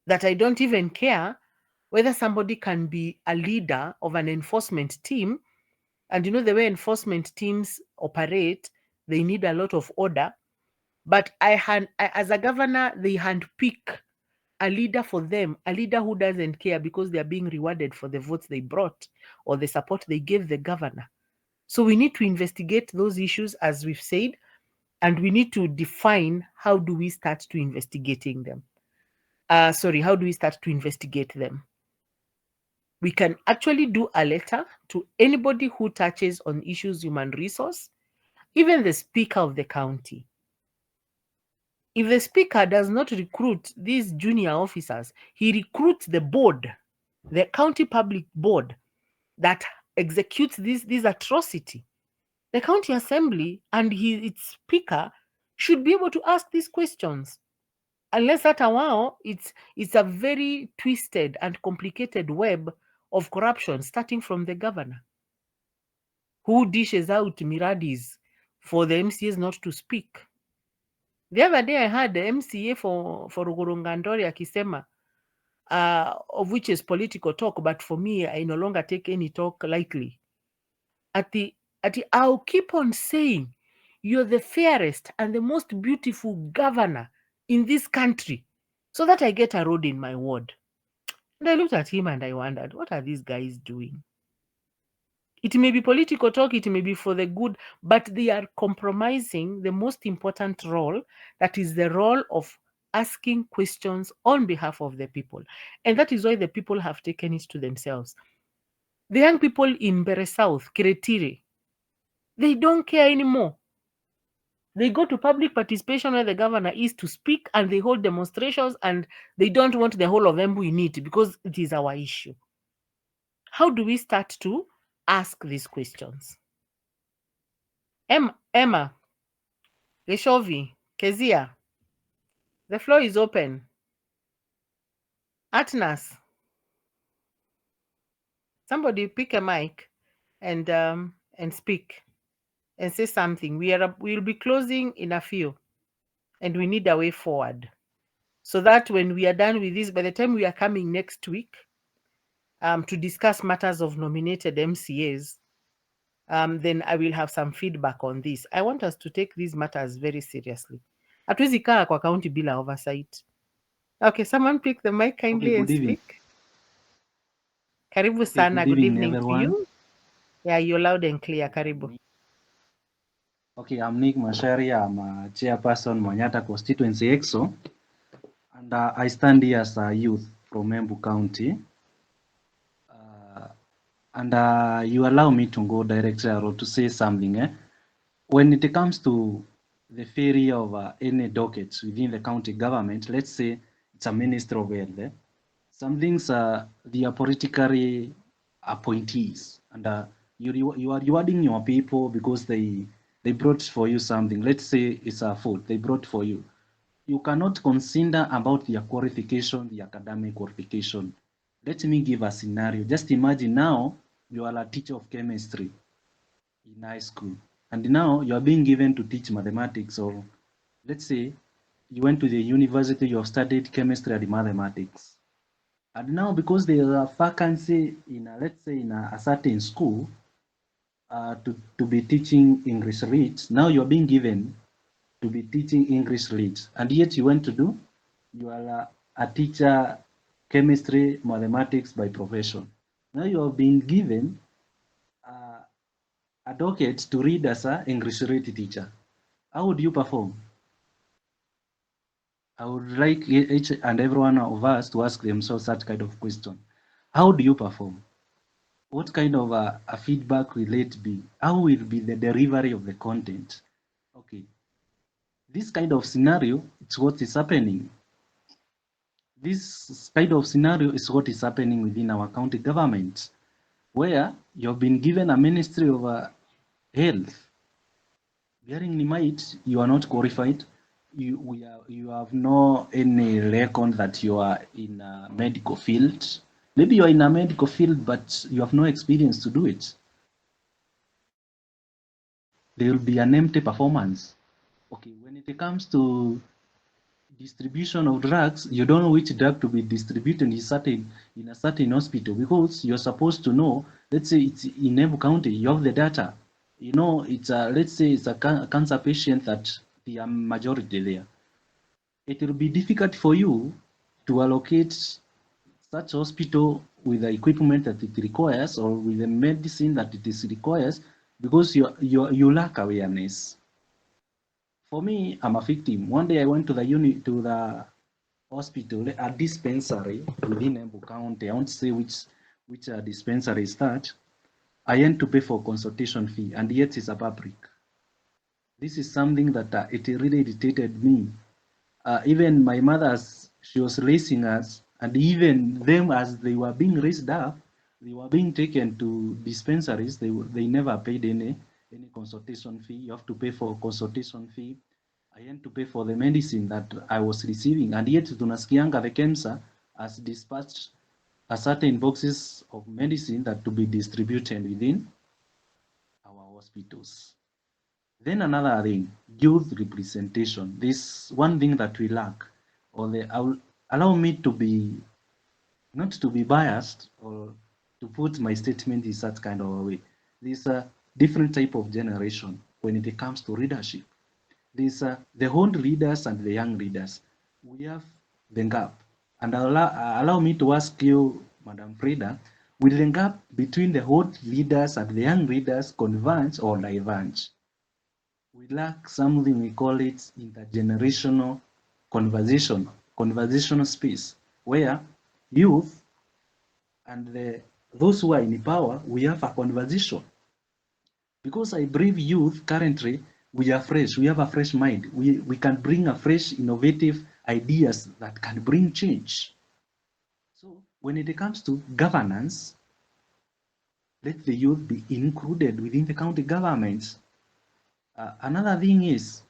that I don't even care whether somebody can be a leader of an enforcement team. And you know the way enforcement teams operate, they need a lot of order. But as a governor, they handpick a leader for them, a leader who doesn't care because they are being rewarded for the votes they brought or the support they gave the governor. So we need to investigate those issues, as we've said, and we need to define how do we start to investigating them. How do we start to investigate them? We can actually do a letter to anybody who touches on issues human resource, even the speaker of the county. If the speaker does not recruit these junior officers, he recruits the board, the county public board that executes this atrocity. The county assembly and its speaker should be able to ask these questions. unless hata wao it's a very twisted and complicated web of corruption starting from the governor who dishes out miradis for the MCAs not to speak. The other day I heard the MCA for Rugurungandori akisema, of which is political talk, but for me, I no longer take any talk lightly. I'll keep on saying, you're the fairest and the most beautiful governor in this country, so that I get a road in my ward. And I looked at him and I wondered, what are these guys doing? It may be political talk, it may be for the good, but they are compromising the most important role, that is the role of asking questions on behalf of the people. And that is why the people have taken it to themselves. The young people in Bere South, Kiretire, they don't care anymore. They go to public participation where the governor is to speak, and they hold demonstrations, and they don't want the whole of Embu in it because it is our issue. How do we start to ask these questions? Emma, Geshovi, Kezia, the floor is open. Atnas, somebody pick a mic and speak and say something. We'll be closing in a few, and we need a way forward, so that when we are done with this, by the time we are coming next week to discuss matters of nominated MCAs, then I will have some feedback on this. I want us to take these matters very seriously. Hatuwezi kaa kwa county bila oversight. Okay, someone pick the mic kindly and good evening. speak. Karibu Okay, sana. Good evening to everyone. you. Yeah, you're loud and clear. Karibu. Okay, I'm Nick Mashari. I'm a chairperson, Manyata constituency EXO. And I stand here as a youth from Embu County. And you allow me to go directly or to say something. When it comes to the failure of any dockets within the county government, let's say it's a minister of health, some things they are politically appointees, and you are rewarding your people because they brought for you something. Let's say it's a food they brought for you. You cannot consider about their qualification, the academic qualification. Let me give a scenario. Just imagine now you are a teacher of chemistry in high school, and now you are being given to teach mathematics, or let's say you went to the university, you have studied chemistry and mathematics. And now because there is a vacancy in let's say in a certain school to be teaching English Lit, now you're being given to be teaching English Lit, and yet you went to do, you are a teacher chemistry mathematics by profession. Now you have been given a docket to read as a English Lit teacher. How would you perform? I would like each and every one of us to ask themselves that kind of question. How do you perform? What kind of a feedback will it be? How will be the delivery of the content? Okay, this kind of scenario, it's what is happening. This kind of scenario is what is happening within our county government, where you've been given a ministry of health. Bearing in mind, you are not qualified. You have no any record that you are in a medical field. Maybe you are in a medical field, but you have no experience to do it. There will be an empty performance. Okay, when it comes to distribution of drugs, you don't know which drug to be distributed in a certain hospital, because you're supposed to know. Let's say it's in Embu County, you have the data. You know, it's let's say it's a cancer patient that the majority there. It will be difficult for you to allocate such hospital with the equipment that it requires, or with the medicine that it is requires, because you lack awareness. For me, I'm a victim. One day I went to the hospital, a dispensary within Embu County. I won't say which dispensary is that. I had to pay for consultation fee, and yet it's a public. This is something that it really irritated me. Even my mother, she was raising us, and even them as they were being raised up, they were being taken to dispensaries. They never paid any consultation fee. You have to pay for consultation fee. I had to pay for the medicine that I was receiving, and yet tunasikianga the KEMSA has dispatched a certain boxes of medicine that to be distributed within our hospitals. Then another thing, youth representation. This one thing that we lack, allow me to be not to be biased or to put my statement in such kind of a way. There's a different type of generation when it comes to leadership. There's the old leaders and the young leaders. We have the gap. And allow me to ask you, Madam Frida, will the gap between the old leaders and the young leaders converge or diverge? We lack something we call it intergenerational conversational space, where youth and those who are in power, we have a conversation. Because I believe youth currently, we are fresh, we have a fresh mind. We can bring a fresh, innovative ideas that can bring change. So when it comes to governance, let the youth be included within the county governments. Another thing is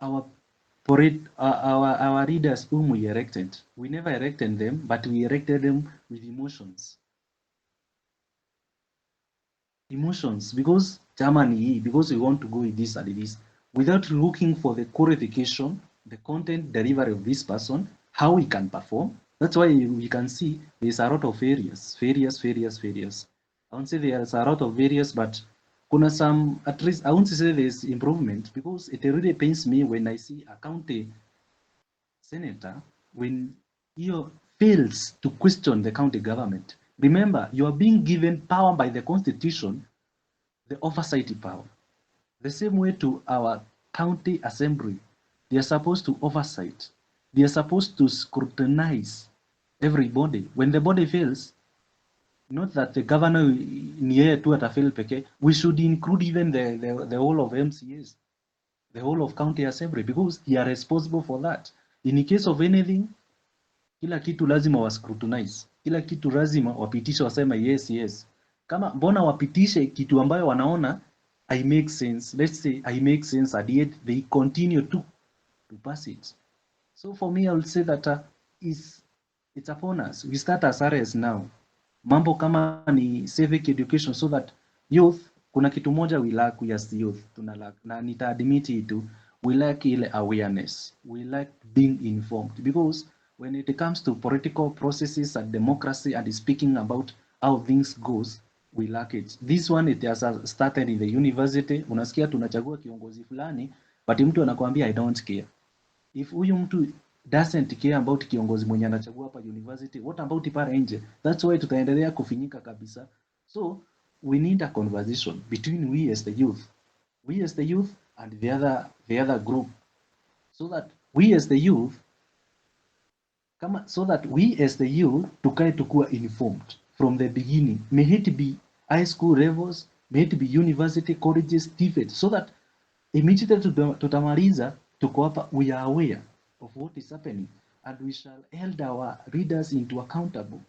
our our leaders whom we elected. We never elected them, but we elected them with emotions. Emotions, because Germany, because we want to go with this and this, without looking for the qualification, the content delivery of this person, how he can perform. That's why we can see there's a lot of failures. I won't say there's a lot of failures, but kuna some, at least I won't say there's improvement, because it really pains me when I see a county senator, when he fails to question the county government. Remember, you are being given power by the constitution, the oversight power. The same way to our county assembly, they are supposed to oversight. They are supposed to scrutinize everybody. When the body fails, not that the governor ni yeye tu atafail pekee, we should include even the whole of MCAs, the whole of county assembly, because they are responsible for that. In case of anything, kila kitu lazima wascrutinize, kila kitu lazima wapitishe, wasema yes yes. Kama mbona wapitishe kitu ambayo wanaona I make sense, let's say I make sense, and yet they continue to pass it. So for me, I would say that it's upon us. We start as early as now. Mambo kama ni civic education, so that youth, kuna kitu moja we lack, we as the youth tuna lack, na nitaadmit itu, we lack ile awareness, we lack being informed, because when it comes to political processes and democracy and speaking about how things goes, we lack it. This one it has started in the university. Unasikia tunachagua kiongozi fulani, but mtu anakuambia I don't care. If huyu mtu doesn't care about kiongozi mwenye anachagua hapa university, what about pale nje? That's why tutaendelea kufinyika kabisa. So we need a conversation between we as the youth and the other group, so that we as the youth tukae tukuwa informed from the beginning. May it be high school levels, may it be university, colleges, TVET, so that immediately tutamaliza tuko hapa, we are aware of what is happening, and we shall hold our readers into accountable.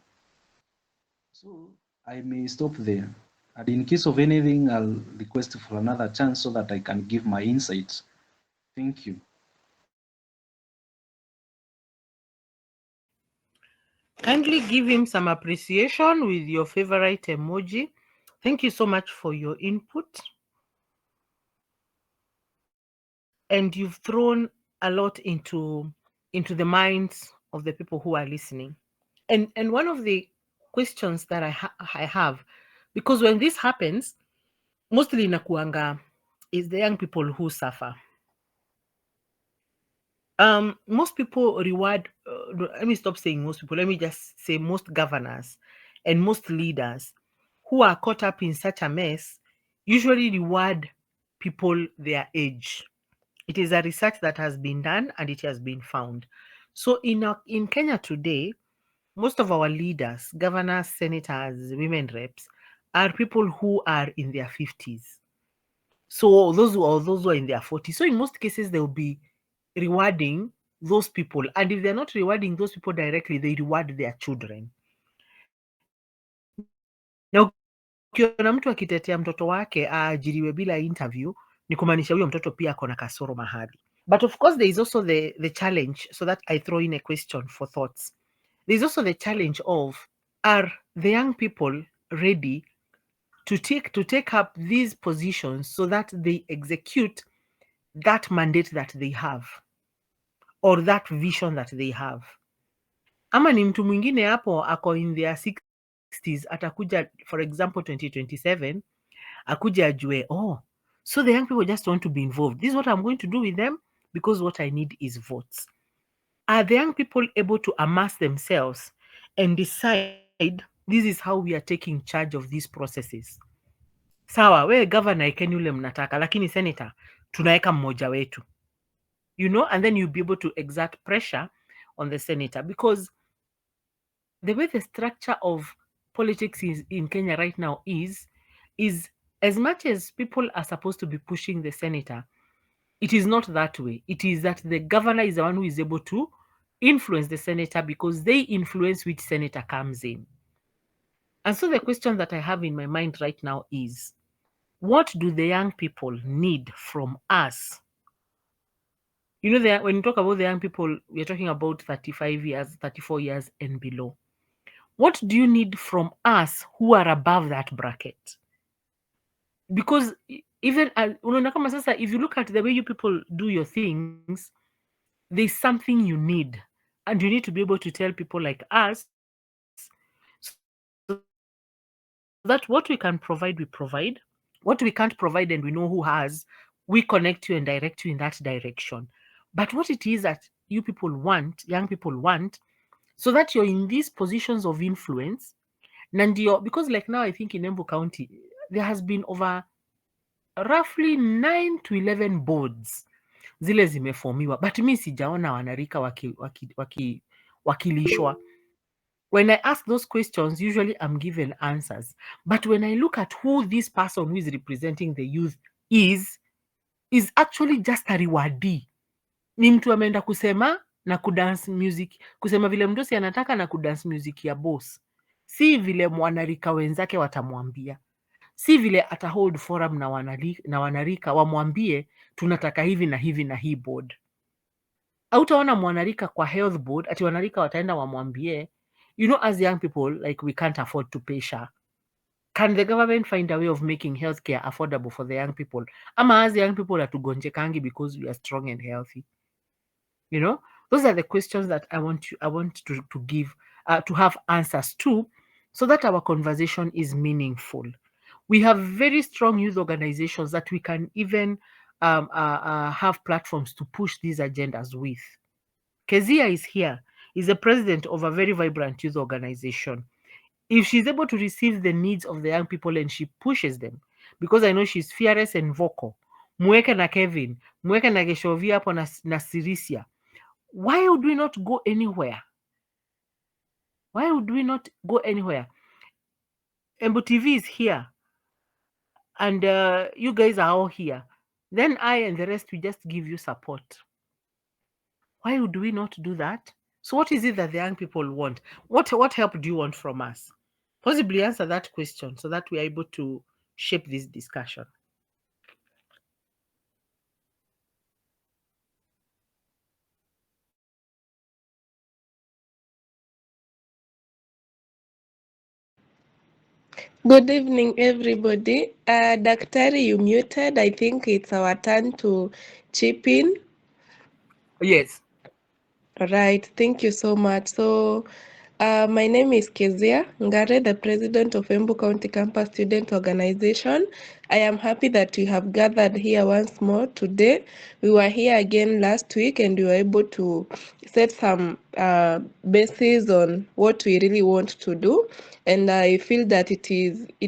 So I may stop there, and in case of anything, I'll request for another chance so that I can give my insights. Thank you. Kindly give him some appreciation with your favorite emoji. Thank you so much for your input. And you've thrown a lot into the minds of the people who are listening. And one of the questions that I have, because when this happens, mostly inakuanga is the young people who suffer. Most people reward, let me stop saying most people, let me just say most governors and most leaders who are caught up in such a mess usually reward people their age. It is a research that has been done and it has been found. So in Kenya today, most of our leaders, governors, senators, women reps, are people who are in their 50s. So those who are in their 40s. So in most cases, they'll be rewarding those people. And if they're not rewarding those people directly, they reward their children. Na ukiona mtu akitetea mtoto wake aajiriwe bila interview, ni kumaanisha huyo mtoto pia ako na kasoro mahali. But of course, there is also the challenge, so that I throw in a question for thoughts. There's also the challenge of, are the young people ready to take up these positions so that they execute that mandate that they have, or that vision that they have? Ama ni mtu mwingine hapo ako in their 60s, atakuja for example 2027 akuja ajue, oh, so the young people just want to be involved, this is what I'm going to do with them because what I need is votes. Are the young people able to amass themselves and decide, this is how we are taking charge of these processes? Sawa, wewe governor ikeni yule mnataka, lakini senator tunaweka mmoja wetu, and then you'll be able to exert pressure on the senator, because the way the structure of politics is in Kenya right now is as much as people are supposed to be pushing the senator, it is not that way. It is that the governor is the one who is able to influence the senator, because they influence which senator comes in. And so the question that I have in my mind right now is, what do the young people need from us? When you talk about the young people, we're talking about 35 years, 34 years and below. What do you need from us who are above that bracket? Because even if you look at the way you people do your things, there's something you need, and you need to be able to tell people like us, so that what we can provide, we provide. What we can't provide and we know who has, we connect you and direct you in that direction. But what it is that you people want, young people want, so that you're in these positions of influence. Because like now, I think in Embu County, there has been over roughly 9 to 11 boards zile zimeformiwa, but mi sijaona wanarika wakilishwa. When I ask those questions, usually I'm given answers. But when I look at who this person who is representing the youth is actually just a rewardee. Ni mtu ameenda kusema na kudance music, kusema vile mdosi anataka na kudance music ya boss, si vile mwanarika wenzake watamwambia, si vile ata hold forum na wanarika wamwambie tunataka hivi na hivi na hii board. Hautaona mwanarika kwa health board ati wanarika wataenda wamwambie, as young people, like, we can't afford to pay SHA. Can the government find a way of making healthcare affordable for the young people? Ama as young people hatugonjekangi because we are strong and healthy? Those are the questions that I want to give, to have answers to, so that our conversation is meaningful. We have very strong youth organizations that we can even have platforms to push these agendas with. Kezia is here, is the president of a very vibrant youth organization. If she's able to receive the needs of the young people and she pushes them, because I know she's fearless and vocal, mweke na Kevin, mweke na Geshovia hapo na Sirisia, why would we not go anywhere? Why would we not go anywhere? Embu TV is here, and you guys are all here. Then I and the rest, we just give you support. Why would we not do that? So what is it that the young people want? What help do you want from us? Possibly answer that question so that we are able to shape this discussion. Good evening, everybody. Daktari, you muted. I think it's our turn to chip in. Yes. All right. Thank you so much. So, my name is Kezia Ngare, the president of Embu County Campus Student Organization. I am happy that we have gathered here once more today. We were here again last week and we were able to set some bases on what we really want to do. And I feel that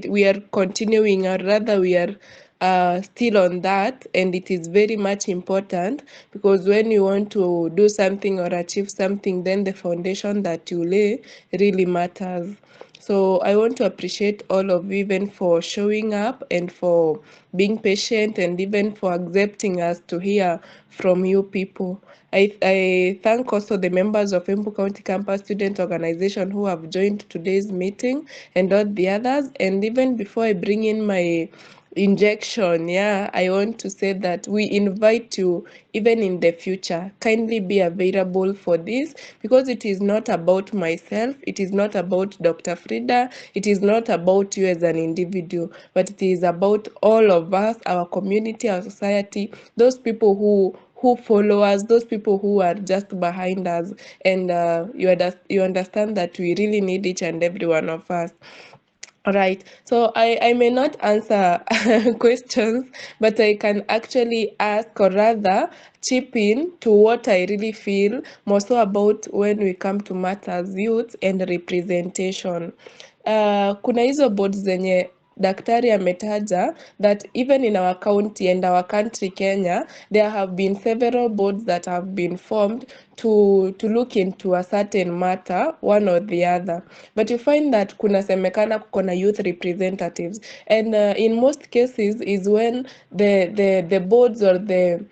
we are continuing, or rather we are still on that, and it is very much important, because when you want to do something or achieve something, then the foundation that you lay really matters. So I want to appreciate all of you, even for showing up and for being patient and even for accepting us to hear from you people. I thank also the members of Embu County Campus Student Organization who have joined today's meeting, and all the others. And even before I bring in my injection. Yeah, I want to say that we invite you, even in the future, kindly be available for this, because it is not about myself, it is not about Dr. Frida, it is not about you as an individual, but it is about all of us, our community, our society, those people who follow us, those people who are just behind us, and you understand that we really need each and every one of us. Right. So I may not answer questions, but I can actually ask, or rather chip in to what I really feel more so about when we come to matters youth and representation. Kuna hizo boards zenye daktari ametaja, that even in our county and our country Kenya, there have been several boards that have been formed to look into a certain matter, one or the other. But you find that kunasemekana kuko na youth representatives, and in most cases is when the boards or the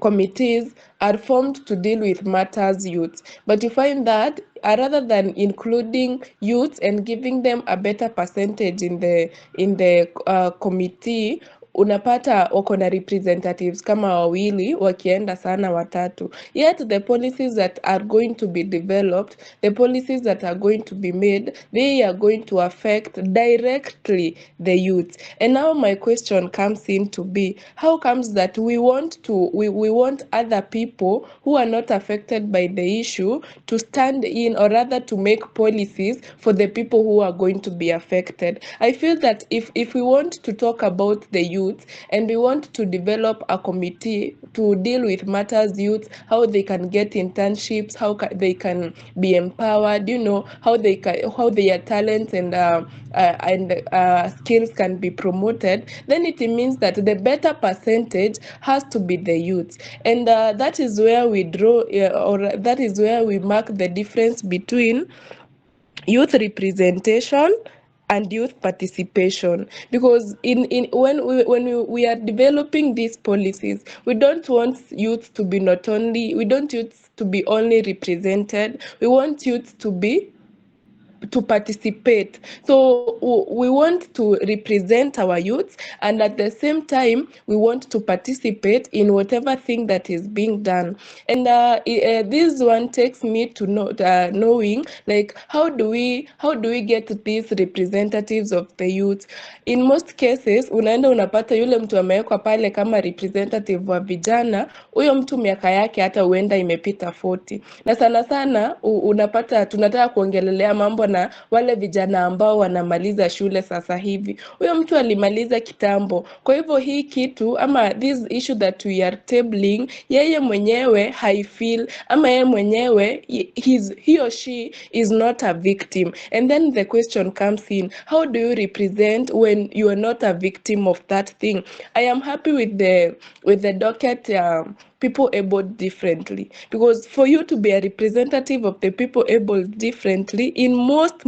committees are formed to deal with matters youth. But you find that rather than including youth and giving them a better percentage in the committee, unapata wako na representatives kama wawili, wakienda sana watatu. Yet the policies that are going to be developed, the policies that are going to be made, they are going to affect directly the youth. And now my question comes in to be, how comes that we want other people who are not affected by the issue to stand in, or rather to make policies for the people who are going to be affected? I feel that if we want to talk about the youth and we want to develop a committee to deal with matters youth, how they can get internships, how they can be empowered, how their talents and skills can be promoted, then it means that the better percentage has to be the youth. And that is where we draw, or that is where we mark the difference between youth representation and youth participation, because in when we are developing these policies, we don't want youth to be not only we don't youth to be only represented, we want youth to participate. So we want to represent our youth, and at the same time we want to participate in whatever thing that is being done. And this one takes me to knowing, like, how do we get these representatives of the youth? In most cases unaenda unapata yule mtu amewekwa pale kama representative wa vijana, huyo mtu miaka yake hata huenda imepita 40, na sana sana unapata tunataka kuongelelea mambo na wale vijana ambao wanamaliza shule sasa hivi. Huyo mtu alimaliza kitambo. Kwa hivyo hii kitu ama this issue that we are tabling, yeye mwenyewe haifeel, ama yeye mwenyewe he or she is not a victim. And then the question comes in, how do you represent when you are not a victim of that thing? I am happy with the docket people abled differently, because for you to be a representative of the people abled differently in most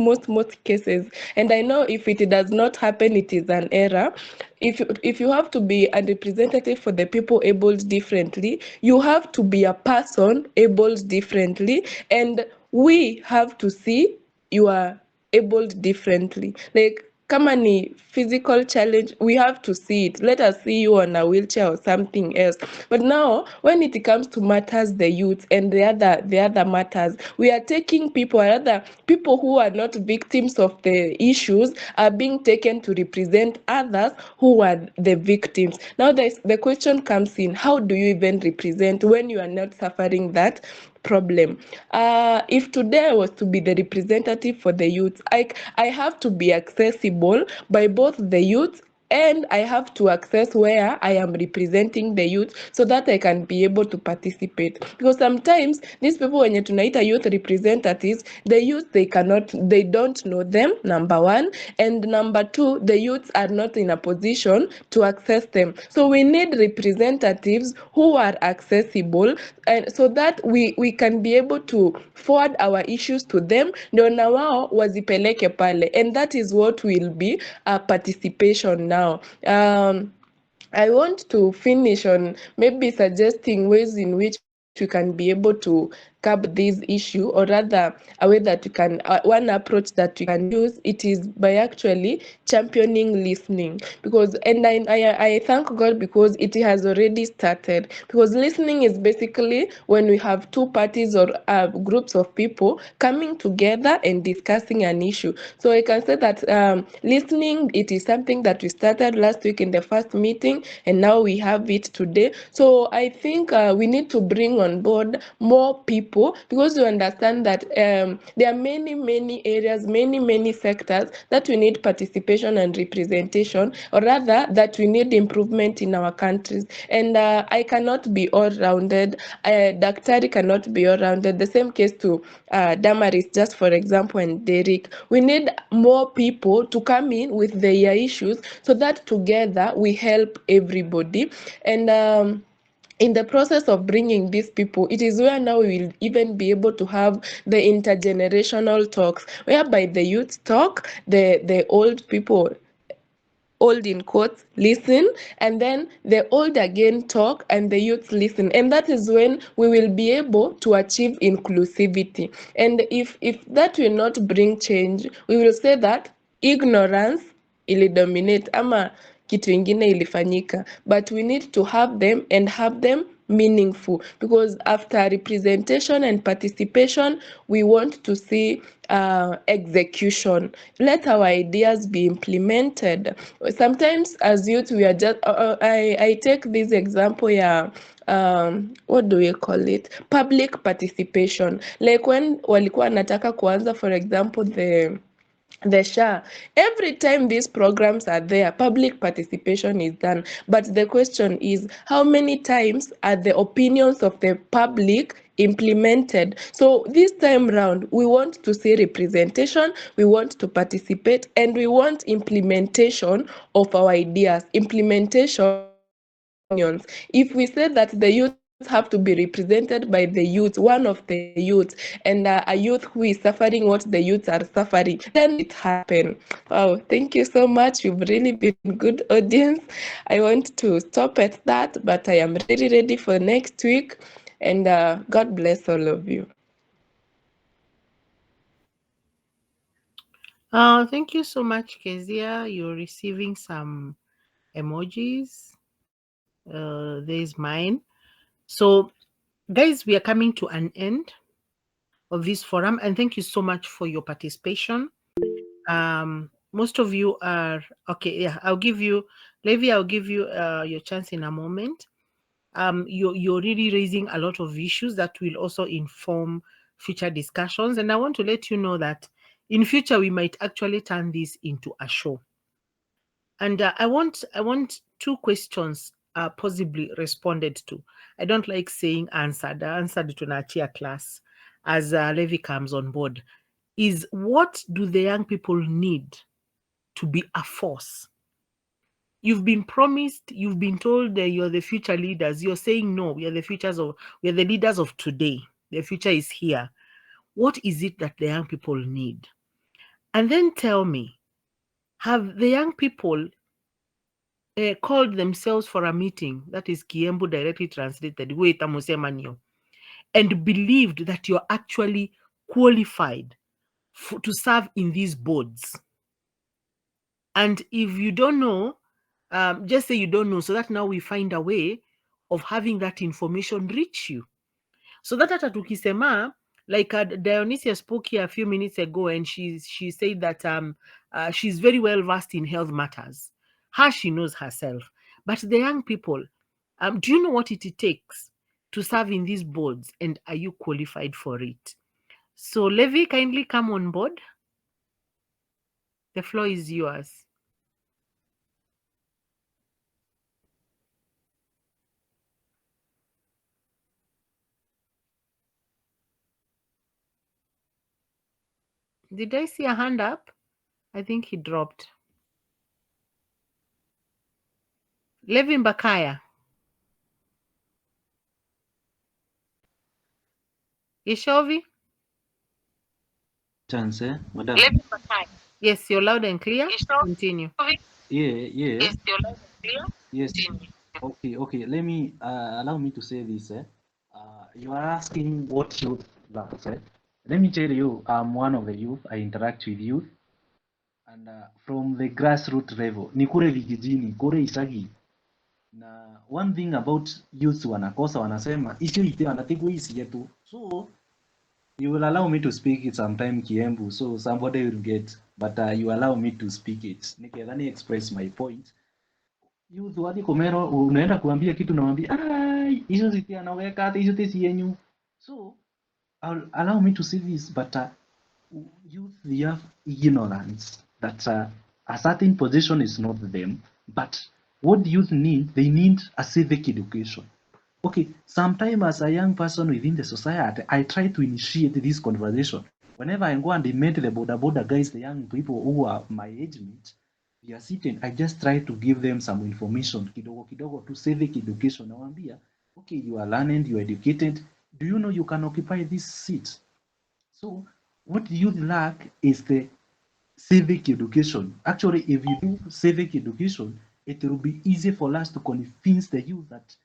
cases, and I know if it does not happen, it is an error. If you have to be a representative for the people abled differently, you have to be a person abled differently, and we have to see you are abled differently. Like, kama ni physical challenge, we have to see it. Let us see you on a wheelchair or something else. But now when it comes to matters the youth and the other matters, we are taking people, rather people who are not victims of the issues are being taken to represent others who are the victims. Now the question comes in, how do you even represent when you are not suffering that problem? If today I was to be the representative for the youth, I have to be accessible by both the youth, and I have to access where I am representing the youth so that I can be able to participate. Because sometimes these people, when you tunaita youth representatives, the youth, they don't know them, number one, and number two, the youths are not in a position to access them. So we need representatives who are accessible, and so that we can be able to forward our issues to them, ndio na wao wazipeleke pale, and that is what will be a participation now. I want to finish on maybe suggesting ways in which we can be able to curb this issue, or rather a way that we can, one approach that we can use, it is by actually championing listening. Because, and I thank God because it has already started, because listening is basically when we have two parties or groups of people coming together and discussing an issue. So I can say that listening, it is something that we started last week in the first meeting, and now we have it today. So I think we need to bring on board more people, because you understand that there are many areas, many sectors that we need participation and representation, or rather that we need improvement in our countries. And I cannot be all-rounded. Daktari cannot be all-rounded. The same case to Damaris, just for example, and Derek. We need more people to come in with their issues so that together we help everybody. And in the process of bringing these people, it is where now we will even be able to have the intergenerational talks, whereby the youth talk, the old people, old in quotes, listen, and then the old again talk and the youth listen. And that is when we will be able to achieve inclusivity. And if that will not bring change, we will say that ignorance ilidominate ama kitu ingine ilifanyika, but we need to have them and have them meaningful, because after representation and participation, we want to see execution. Let our ideas be implemented. Sometimes as youth, we are just I take this example, what do we call it, public participation, like when walikuwa nataka kuanza, for example, the SHA. Every time these programs are there, public participation is done. But the question is, how many times are the opinions of the public implemented? So this time round, we want to see representation, we want to participate, and we want implementation of our ideas, implementation opinions. If we say that the youth have to be represented by the youth, one of the youth, and a youth who is suffering what the youths are suffering, then it happen. Wow, thank you so much. You've really been good audience. I want to stop at that, but I am really ready for next week. And God bless all of you. Thank you so much, Kezia. You're receiving some emojis. There's mine. So, guys, we are coming to an end of this forum, and thank you so much for your participation. Most of you are okay. Yeah, I'll give you, Levi. I'll give you your chance in a moment. You're really raising a lot of issues that will also inform future discussions, and I want to let you know that in future we might actually turn this into a show. And I want two questions possibly responded to. I don't like saying answered. Answered to Nachia class as Levi comes on board. Is what do the young people need to be a force? You've been promised, you've been told that you're the future leaders. You're saying no, we are the leaders of today. The future is here. What is it that the young people need? And then tell me, have the young people called themselves for a meeting, that is Kiembu directly translated, and believed that you're actually qualified to serve in these boards? And if you don't know, just say you don't know, so that now we find a way of having that information reach you. So that hata tukisema, like Dionysia spoke here a few minutes ago, and she said that she's very well versed in health matters. She knows herself. But the young people, do you know what it takes to serve in these boards, and are you qualified for it? So Levi, kindly come on board. The floor is yours. Did I see a hand up? I think he dropped. Levi Mbakaya. Yeshovi? Chance, madam. Yes, you're loud and clear. Continue. Yeah. Yes. Okay. Let me allow me to say this. You are asking what youth loves, eh? Let me tell you, I'm one of the youth. I interact with youth, and from the grassroots level, ni kule vijijini, kule Isagi. Na one thing about youth wanakosa, wanasema isio ite wanategwa isi yetu. So you will allow me to speak it sometime Kiembu, so somebody will get, but you allow me to speak it. Nikadhani express my point. Youth wadi komero, unaenda kuambia kitu na mwambia, ai, hizo ziti anaweka hata hizo tesi yenyu. So allow me to say this, but youth, they have ignorance that a certain position is not them, but what youth need, they need a civic education. Okay, sometime as a young person within the society, I try to initiate this conversation. Whenever I go and meet the border guys, the young people who are my age mates, they are sitting, I just try to give them some information, kidogo kidogo to civic education. Nawambia, okay, you are learning, you are educated. Do you know you can occupy this seat? So what youth lack is the civic education. Actually, if you do civic education, it will be easy for us to convince the youth that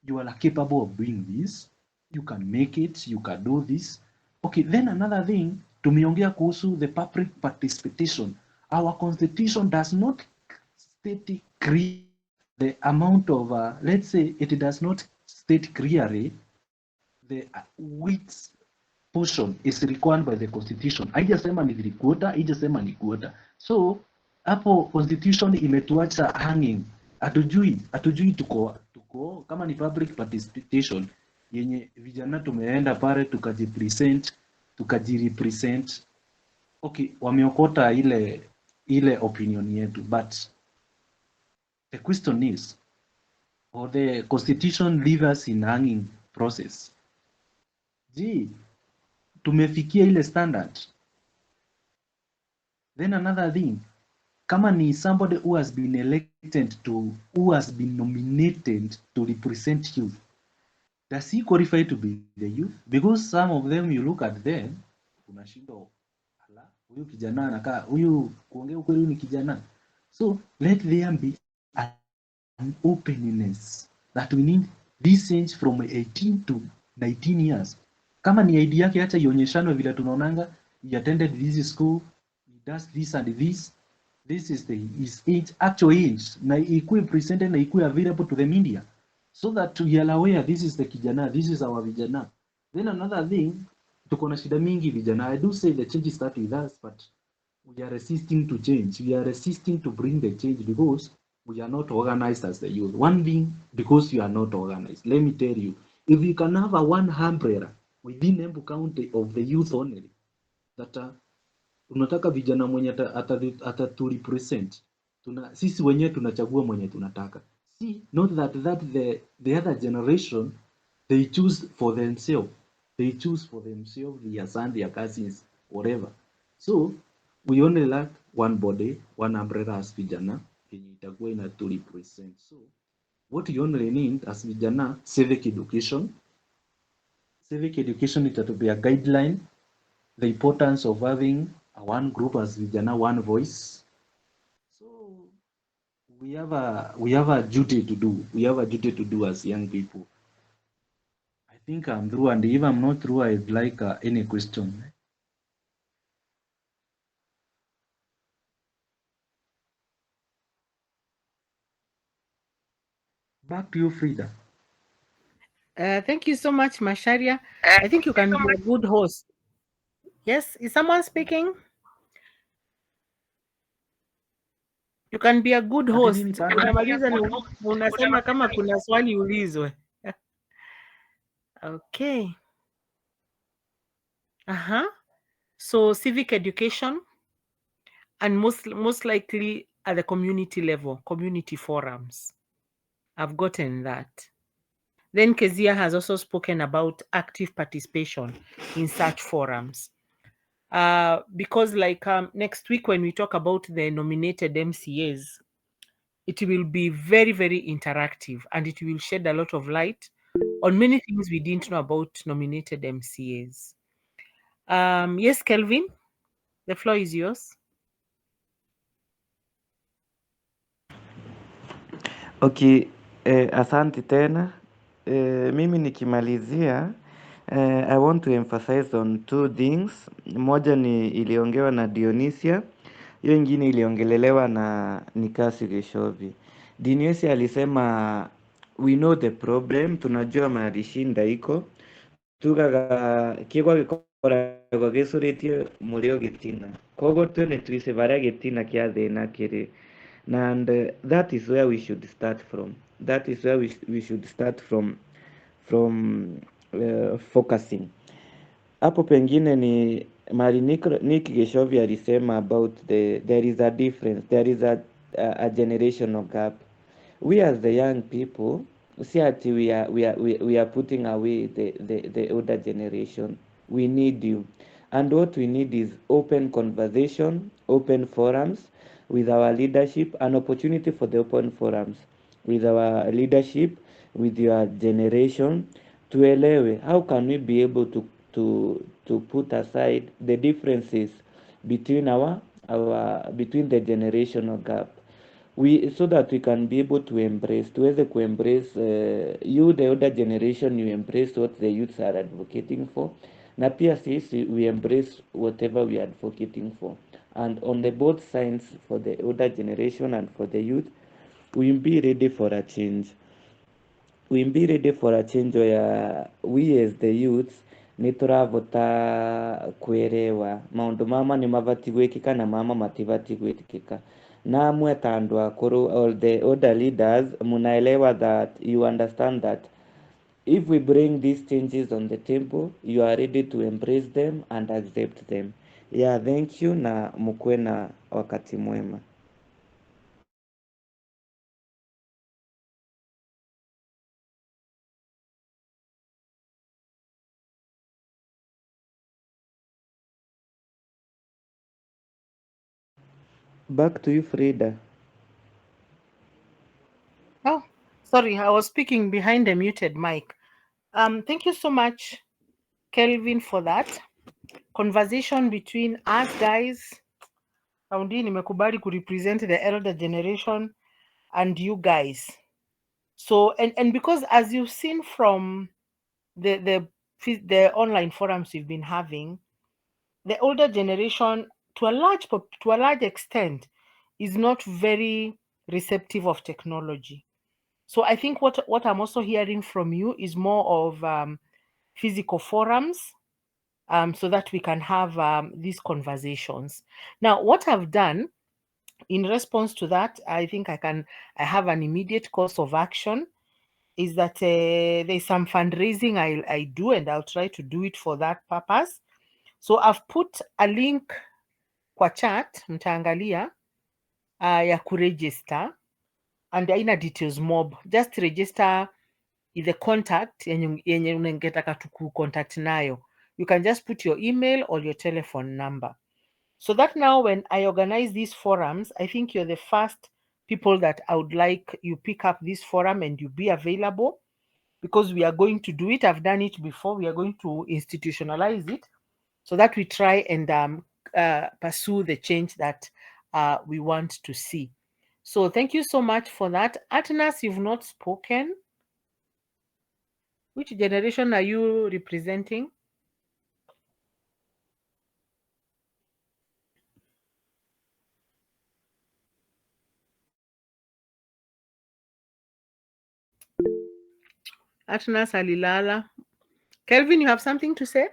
you are capable of doing this, you can make it, you can do this. Okay, then another thing, tumeongea kuhusu the public participation. Our constitution does not state clearly the amount of, let's say, it does not state clearly the which portion is required by the constitution. Haijasema ni 3/4, haijasema ni quarter. So hapo constitution imetuacha hanging, hatujui tuko kama ni public participation yenye vijana tumeenda pale tukajirepresent. Okay, wameokota ile opinion yetu, but the question is, or the constitution leave us in hanging process. Je, tumefikia ile standard? Then another thing, kama ni somebody who has been elected who has been nominated to represent youth, does he qualify to be the youth? Because some of them, you look at them, unashindwa, ala, huyu kijana anakaa, huyu kuongea ukweli ni kijana. So let there be an openness that we need this change from 18 to 19 years. Kama ni ID yake, acha ionyeshanwe vile tunaonanga, he attended this school, he does this and this. This is his age, actual age, na ikuwe presented na ikuwe available to the media, so that we are aware this is the kijana, this is our vijana. Then another thing, tuko na shida mingi vijana. I do say the change start with us, but we are resisting to change. We are resisting to bring the change because we are not organized as the youth. One thing, because you are not organized. Let me tell you, if you can have a one umbrella within Embu County of the youth only, that tunataka vijana mwenye ataturepresent, sisi wenyewe tunachagua mwenye tunataka. See, not that the other generation, they choose for themselves. They choose for themselves, their son, their cousins, whatever. So we only lack one body, one umbrella as vijana yenye itakuwa inaturepresent. So what you only need as vijana, civic education. Civic education itatupia guideline, the importance of having one group as vijana, one voice. So we have a duty to do. We have a duty to do as young people. I think I'm through, and if I'm not through, I'd like any question. Back to you, Frida. Thank you so much, Masharia. I think you can be a good host. Yes, is someone speaking? You can be a good host. Unamaliza na unasema kama kuna swali ulizwe. Okay. So civic education, and most likely at the community level, community forums. I've gotten that. Then Kezia has also spoken about active participation in such forums. Because like next week when we talk about the nominated MCAs, it will be very, very interactive, and it will shed a lot of light on many things we didn't know about nominated MCAs. Yes, Kelvin, the floor is yours. Okay, asante tena. Mimi nikimalizia I want to emphasize on two things. Moja ni iliongewa na Dionisia, hiyo ingine iliongelelewa na Nikasi Geshovi. Dionisia alisema we know the problem, tunajua mahali shinda iko, tugaga kigwa gikoragwo gicurĩtie mũrĩo gĩtina, koguo twene twice varia gĩtina kĩa thĩna kĩrĩ, and that is where we should start from. That is where we should start from focusing. Hapo pengine ni mali Nick Geshovi alisema about there is a difference, there is a generational gap. We as the young people, see ati we are putting away the older generation. We need you, and what we need is open conversation, open forums with our leadership, an opportunity for the open forums with our leadership, with your generation, tuelewe how can we be able to put aside the differences between between the generational gap, so that we can be able to embrace, tuweze kuembrace you the older generation, you embrace what the youths are advocating for, na pia sisi we embrace whatever we are advocating for, and on the both sides, for the older generation and for the youth, we be ready for a change. We be ready for a change where we as the youths nĩ tũravota kwĩrewa maũndũ mama nĩ mabati gwĩkĩka na mama matibati gwĩkĩka, na amwe ta andũ akũrũ, all the older leaders, munaelewa that you understand that if we bring these changes on the table, you are ready to embrace them and accept them. Yeah, thank you na mkuwe na wakati mwema. Back to you, Frida. Oh, sorry, I was speaking behind a muted mic. Thank you so much, Kelvin, for that conversation between us guys. Raundi nimekubali kurepresent the elder generation and you guys. So and because as you've seen from the online forums we've been having, the older generation to a large extent is not very receptive of technology. So I think what I'm also hearing from you is more of physical forums, so that we can have these conversations. Now, what I've done in response to that, I think I have an immediate course of action, is that there's some fundraising I do, and I'll try to do it for that purpose. So I've put a link kwa chat, mtaangalia, ya kuregister, and haina details mob, just register the contact yenye unangetaka tukucontact nayo. You can just put your email or your telephone number, so that now when I organize these forums, I think you're the first people that I would like you pick up this forum and you be available, because we are going to do it. I've done it before. We are going to institutionalize it so that we try and pursue the change that we want to see. So thank you so much for that. Atnas, you've not spoken. Which generation are you representing? Atnas alilala. Kelvin, you have something to say?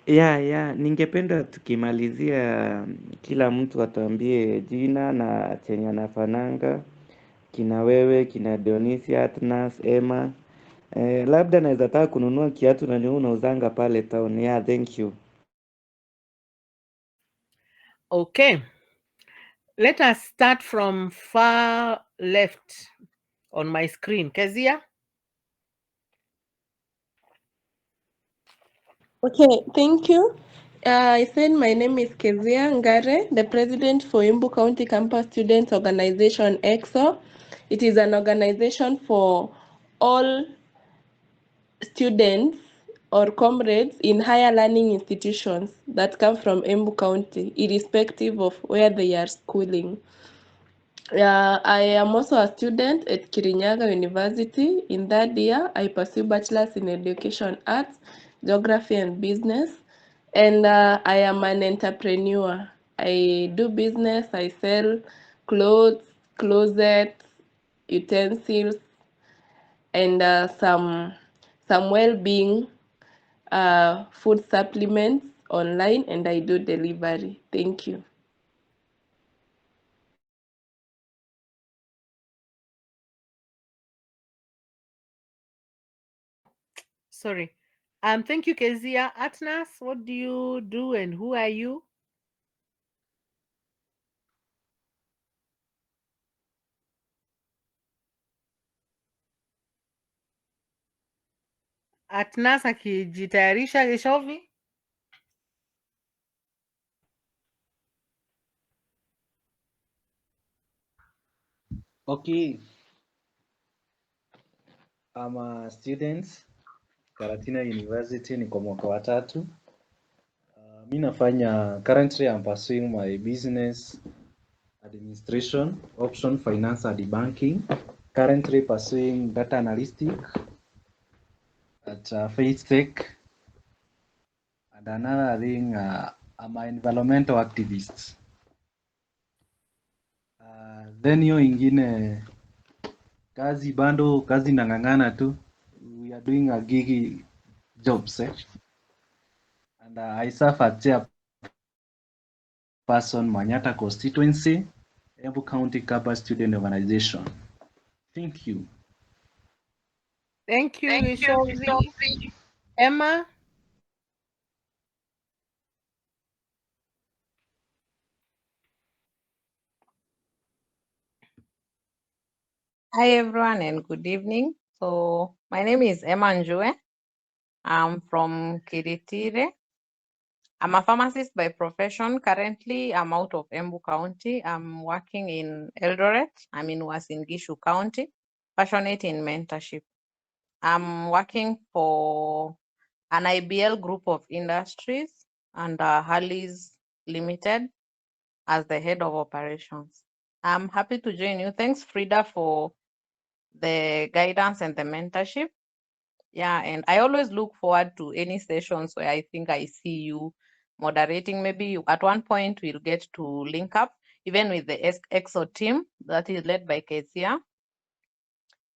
Yeah, ningependa tukimalizia kila mtu atuambie jina na chenye anafananga, kina wewe, kina Dionisia, Atnas, Emma. Labda naweza taka kununua kiatu na niwe unauzanga pale town. Yeah, thank you. Okay. Let us start from far left on my screen. Kezia? Okay, thank you. I said my name is Kezia Ngare, the president for Embu County Campus Students Organization EXO. It is an organization for all students or comrades in higher learning institutions that come from Embu County, irrespective of where they are schooling. I am also a student at Kirinyaga University. In third year, I pursue bachelor's in education arts, geography and business. And I am an entrepreneur. I do business, I sell clothes, closets, utensils, and some well-being food supplements online, and I do delivery. Thank you. Sorry. Thank you, Kezia. Atnas, what do you do and who are you? Atnas akijitayarisha Geshovi. Okay, I'm a student Karatina University, niko mwaka wa tatu. Mi nafanya currently I'm pursuing my business administration, option finance and banking. Currently pursuing data analytic at Faith Tech. And another thing, I'm an environmental activist. Then hiyo ingine kazi bado, kazi nang'ang'ana tu. We are doing a gig jobs, and I serve as chairperson Manyata constituency, Embu County Kapa Student Organization. Thank you. Thank you, Geshovi. Emma. Hi everyone and good evening. So my name is Emma Njue. I'm from Kiritire. I'm a pharmacist by profession. Currently, I'm out of Embu County. I'm working in Eldoret. I'm in Uasin Gishu County, passionate in mentorship. I'm working for an IBL group of industries and Harley's Limited as the head of operations. I'm happy to join you. Thanks, Frida, for the guidance and the mentorship. Yeah, and I always look forward to any sessions where I think I see you moderating. Maybe at one point we'll get to link up, even with the EXO team that is led by Kezia.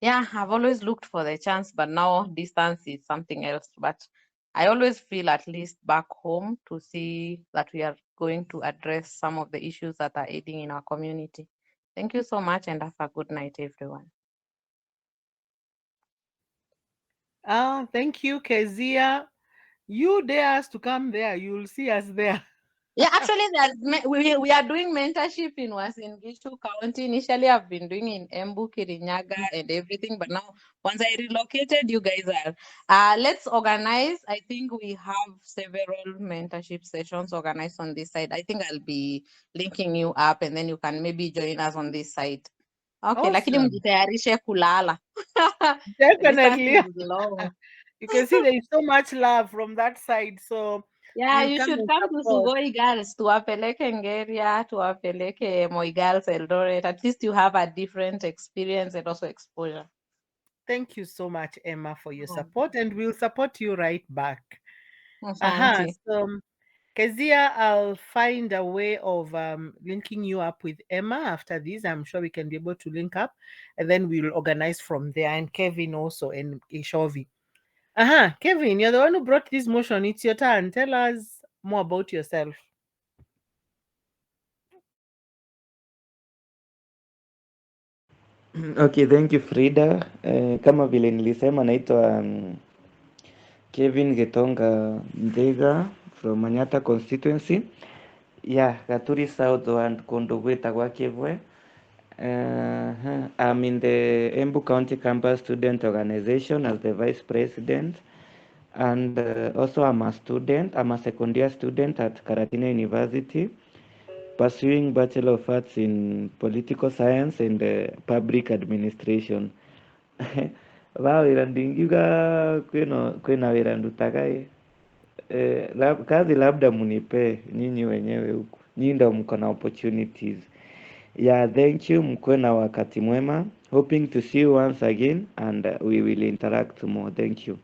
Yeah, I've always looked for the chance, but now distance is something else. But I always feel at least back home to see that we are going to address some of the issues that are aiding in our community. Thank you so much and have a good night, everyone. Thank you, Kezia. You dare us to come there, you'll see us there. Yeah, actually, we are doing mentorship in Uasin Gishu County. Initially, I've been doing in Embu, Kirinyaga, and everything. But now, once I relocated, you guys are. Let's organize. I think we have several mentorship sessions organized on this side. I think I'll be linking you up, and then you can maybe join us on this side. Okay, lakini Awesome. mjitayarishe kulala. The distance Definitely. is long. You can see there is so much love from that side. So Yeah, we'll you come should and come to support. Sugoi Girls, tuwapeleke Ngeria, tuwapeleke Moi Girls Eldoret. At least you have a different experience and also exposure. Thank you so much, Emma, for your Mm. support, and we'll support you right back. Asante. So Kezia, I'll find a way of linking you up with Emma after this. I'm sure we can be able to link up, and then we'll organize from there. And Kevin also, and Ishovi. Kevin, you're the one who brought this motion. It's your turn. Tell us more about yourself. Okay, thank you Frida. Kama vile nilisema naitwa Kevin Getonga Mdega from Manyata constituency. Yeah, Gaturi South and Kondogweta Gwakevwe. I'm in the Embu County Campus Student Organization as the Vice President. And also I'm a student. I'm a second year student at Karatina University, pursuing Bachelor of Arts in Political Science and Public Administration. Va wĩra ndingiuga kwĩna wĩra ndutaga kazi labda munipe nyinyi wenyewe huku, nyinyi ndio mko na opportunities. Yeah, thank you. Mkuwe na wakati mwema. Hoping to see you once again and we will interact more. Thank you.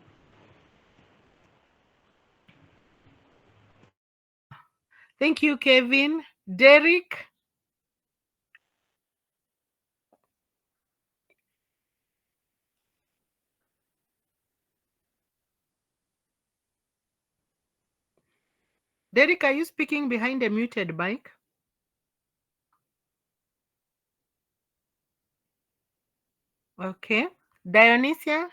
Thank you, Kevin. Derek? Derek, are you speaking behind a muted mic? Okay. Dionysia?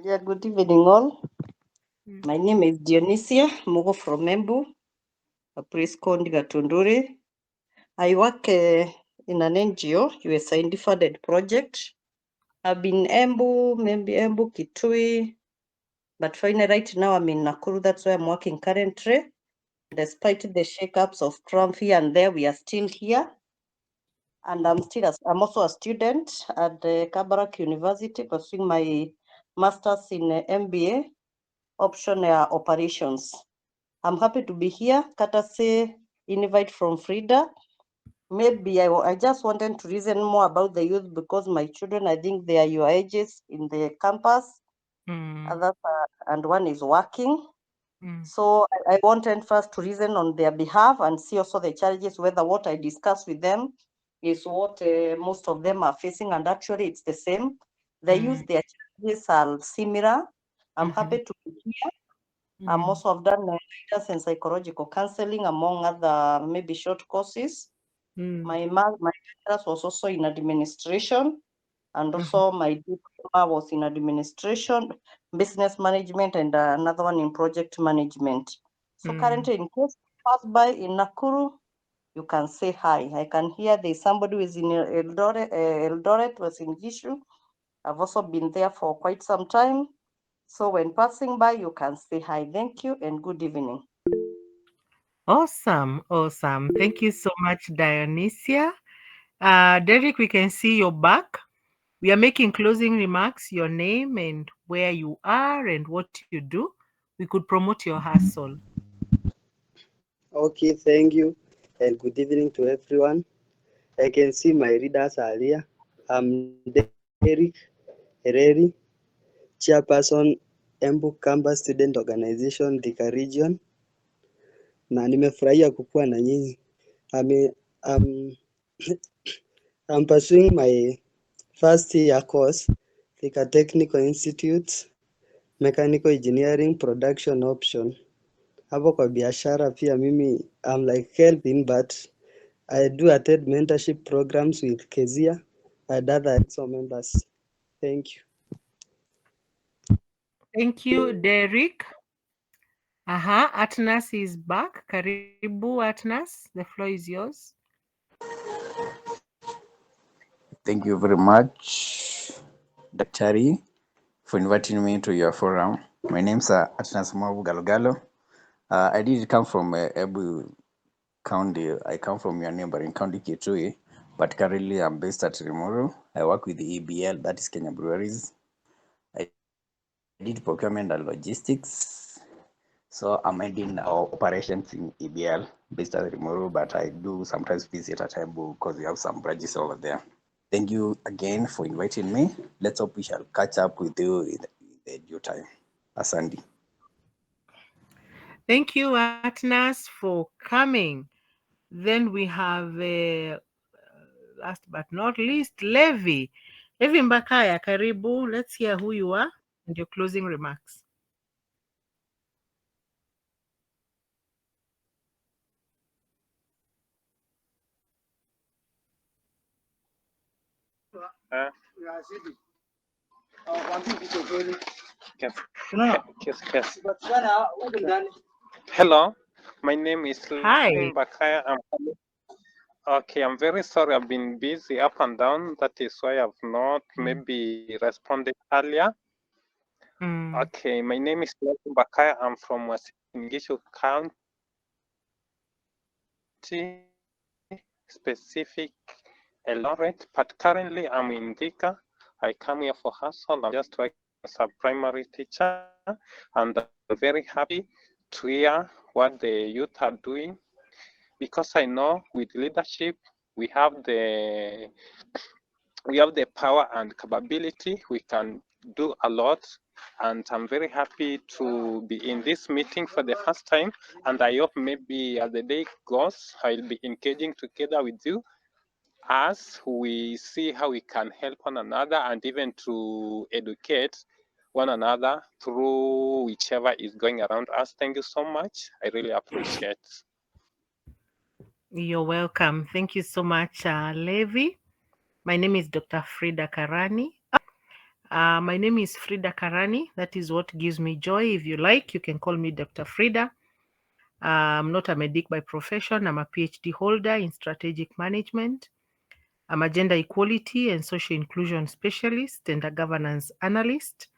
Yeah, good evening all. Mm. My name is Dionysia Mugo from Embu, a place called Gatunduri. I work in an NGO, USAID funded project. I've been Embu, maybe Embu, Kitui, but finally right now I'm in Nakuru, that's where I'm working currently. Despite the shakeups of Trump here and there, we are still here. And I'm also a student at Kabarak University pursuing my master's in MBA, option operations. I'm happy to be here, courtesy invite from Frida. Maybe I just wanted to reason more about the youth because my children, I think they are your ages in the campus, others and one is working. So I wanted first to reason on their behalf and see also the challenges, whether what I discuss with them is what most of them are facing, and actually it's the same. The youth, their challenges are similar. I'm happy to be here. I'm also have done leaders and psychological counseling, among other maybe short courses. My master's was also in administration, and also my diploma was in administration, business management, and another one in project management. So currently, in case you pass by in Nakuru, you can say hi. I can hear there's somebody who is in Eldoret was in Gishu. I've also been there for quite some time. So when passing by, you can say hi. Thank you and good evening. Awesome. Awesome. Thank you so much, Dionysia. Derek, we can see your back. We are making closing remarks, your name and where you are and what you do. We could promote your hustle. Okay, thank you, and good evening to everyone. I can see my readers are here. I'm Derek Hereri, chairperson Embu Campus Student Organization Thika Region, na nimefurahia kukuwa na nyinyi. I'm pursuing my first year course Thika Technical Institute, Mechanical Engineering Production Option. Hapo kwa biashara pia mimi I'm like helping, but I do attend mentorship programs with Kezia and other EXO members. Thank you. Thank you, Derek. Atnas is back. Karibu, Atnas. The floor is yours. Thank you very much, Daktari, for inviting me to your forum. My name's Atnas Mabu Galgalo. I did come from Embu County. I come from your neighboring county, Kitui, but currently I'm based at Limuru. I work with the EBL, that is Kenya Breweries. I did procurement and logistics. So I'm heading our operations in EBL based at Limuru, but I do sometimes visit at Embu because we have some branches over there. Thank you again for inviting me. Let's hope we shall catch up with you in the due time. Asante. Thank you, Atnas, for coming. Then we have, last but not least, Levi. Levi Mbakaya, karibu. Let's hear who you are and your closing remarks. Hello, my name is Hi. Levin Bakaya. I'm very sorry. I've been busy up and down. That is why I've not maybe responded earlier. Okay, my name is Levin Bakaya. I'm from Wasingishu County, specific Eldoret, but currently I'm in Thika. I come here for hustle. I'm just working as a primary teacher, and I'm very happy to hear what the youth are doing. because I know with leadership we have the power and capability. We can do a lot, and I'm very happy to be in this meeting for the first time, and I hope maybe as the day goes I'll be engaging together with you as we see how we can help one another and even to educate one another through whichever is going around us. Thank you so much. I really appreciate. You're welcome. Thank you so much, Levi. My name is Dr. Frida Karani. My name is Frida Karani. That is what gives me joy. If you like, you can call me Dr. Frida. I'm not a medic by profession. I'm a PhD holder in strategic management. I'm a gender equality and social inclusion specialist and a governance analyst.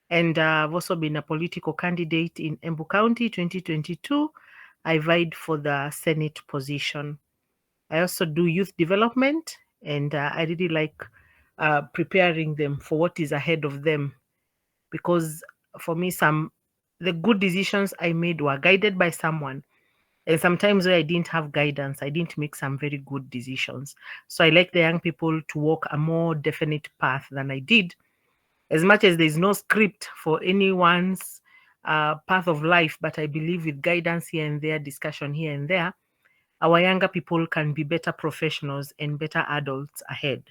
And I've also been a political candidate in Embu County 2022. I vied for the Senate position. I also do youth development, and I really like preparing them for what is ahead of them, because for me, the good decisions I made were guided by someone. And sometimes where I didn't have guidance, I didn't make some very good decisions. So I like the young people to walk a more definite path than I did. As much as there's no script for anyone's path of life, but I believe with guidance here and there, discussion here and there, our younger people can be better professionals and better adults ahead.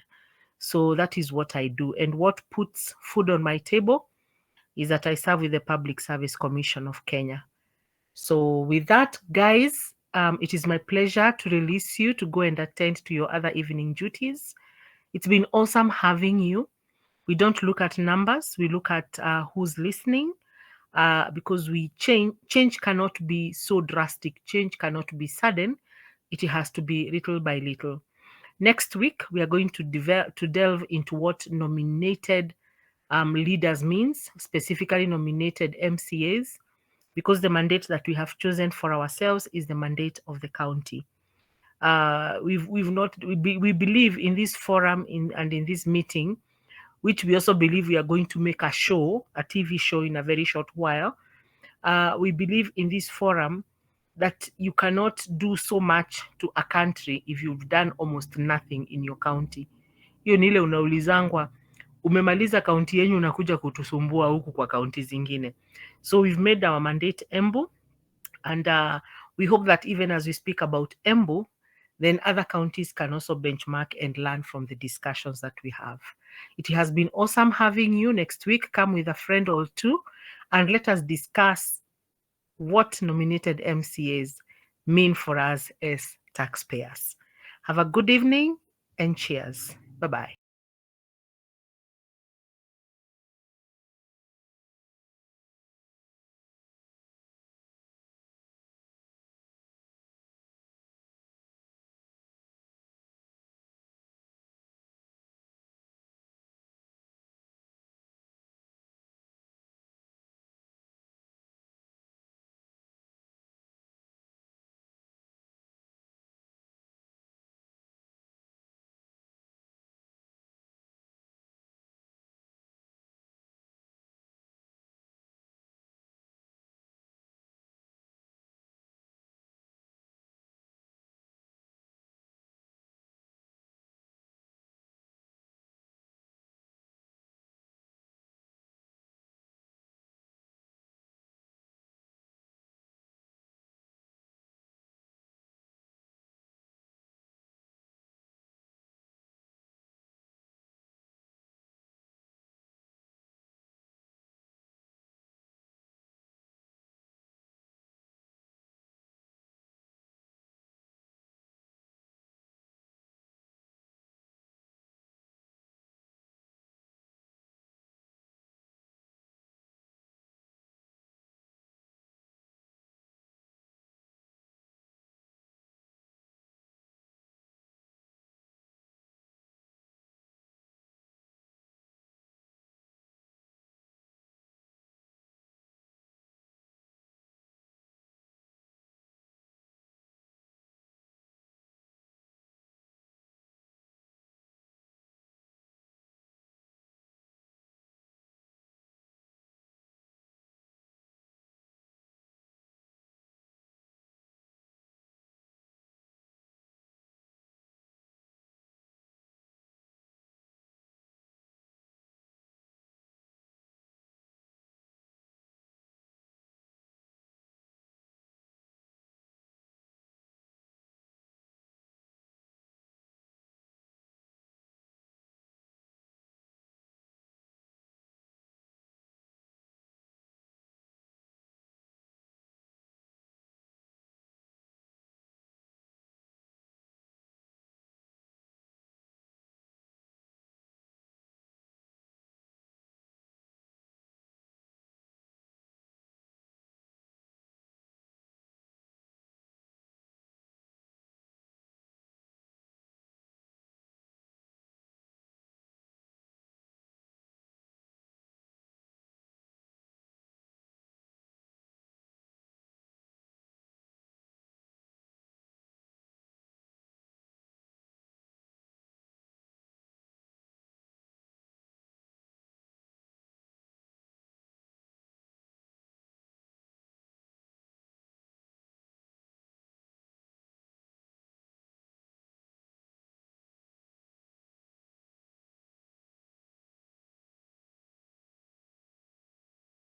So that is what I do. And what puts food on my table is that I serve with the Public Service Commission of Kenya. So with that, guys, it is my pleasure to release you to go and attend to your other evening duties. It's been awesome having you. We don't look at numbers, we look at who's listening, because change cannot be so drastic, change cannot be sudden, it has to be little by little. Next week, we are going to delve into what nominated leaders means, specifically nominated MCAs, because the mandate that we have chosen for ourselves is the mandate of the county. We believe in this forum and in this meeting, which we also believe we are going to make a TV show in a very short while. We believe in this forum that you cannot do so much to a country if you've done almost nothing in your county. Hiyo ni ile unaulizangwa, umemaliza kaunti yenyu unakuja kutusumbua huku kwa kaunti zingine. So we've made our mandate Embu, and we hope that even as we speak about Embu, then other counties can also benchmark and learn from the discussions that we have. It has been awesome having you. Next week, come with a friend or two, and let us discuss what nominated MCAs mean for us as taxpayers. Have a good evening and cheers. Bye-bye.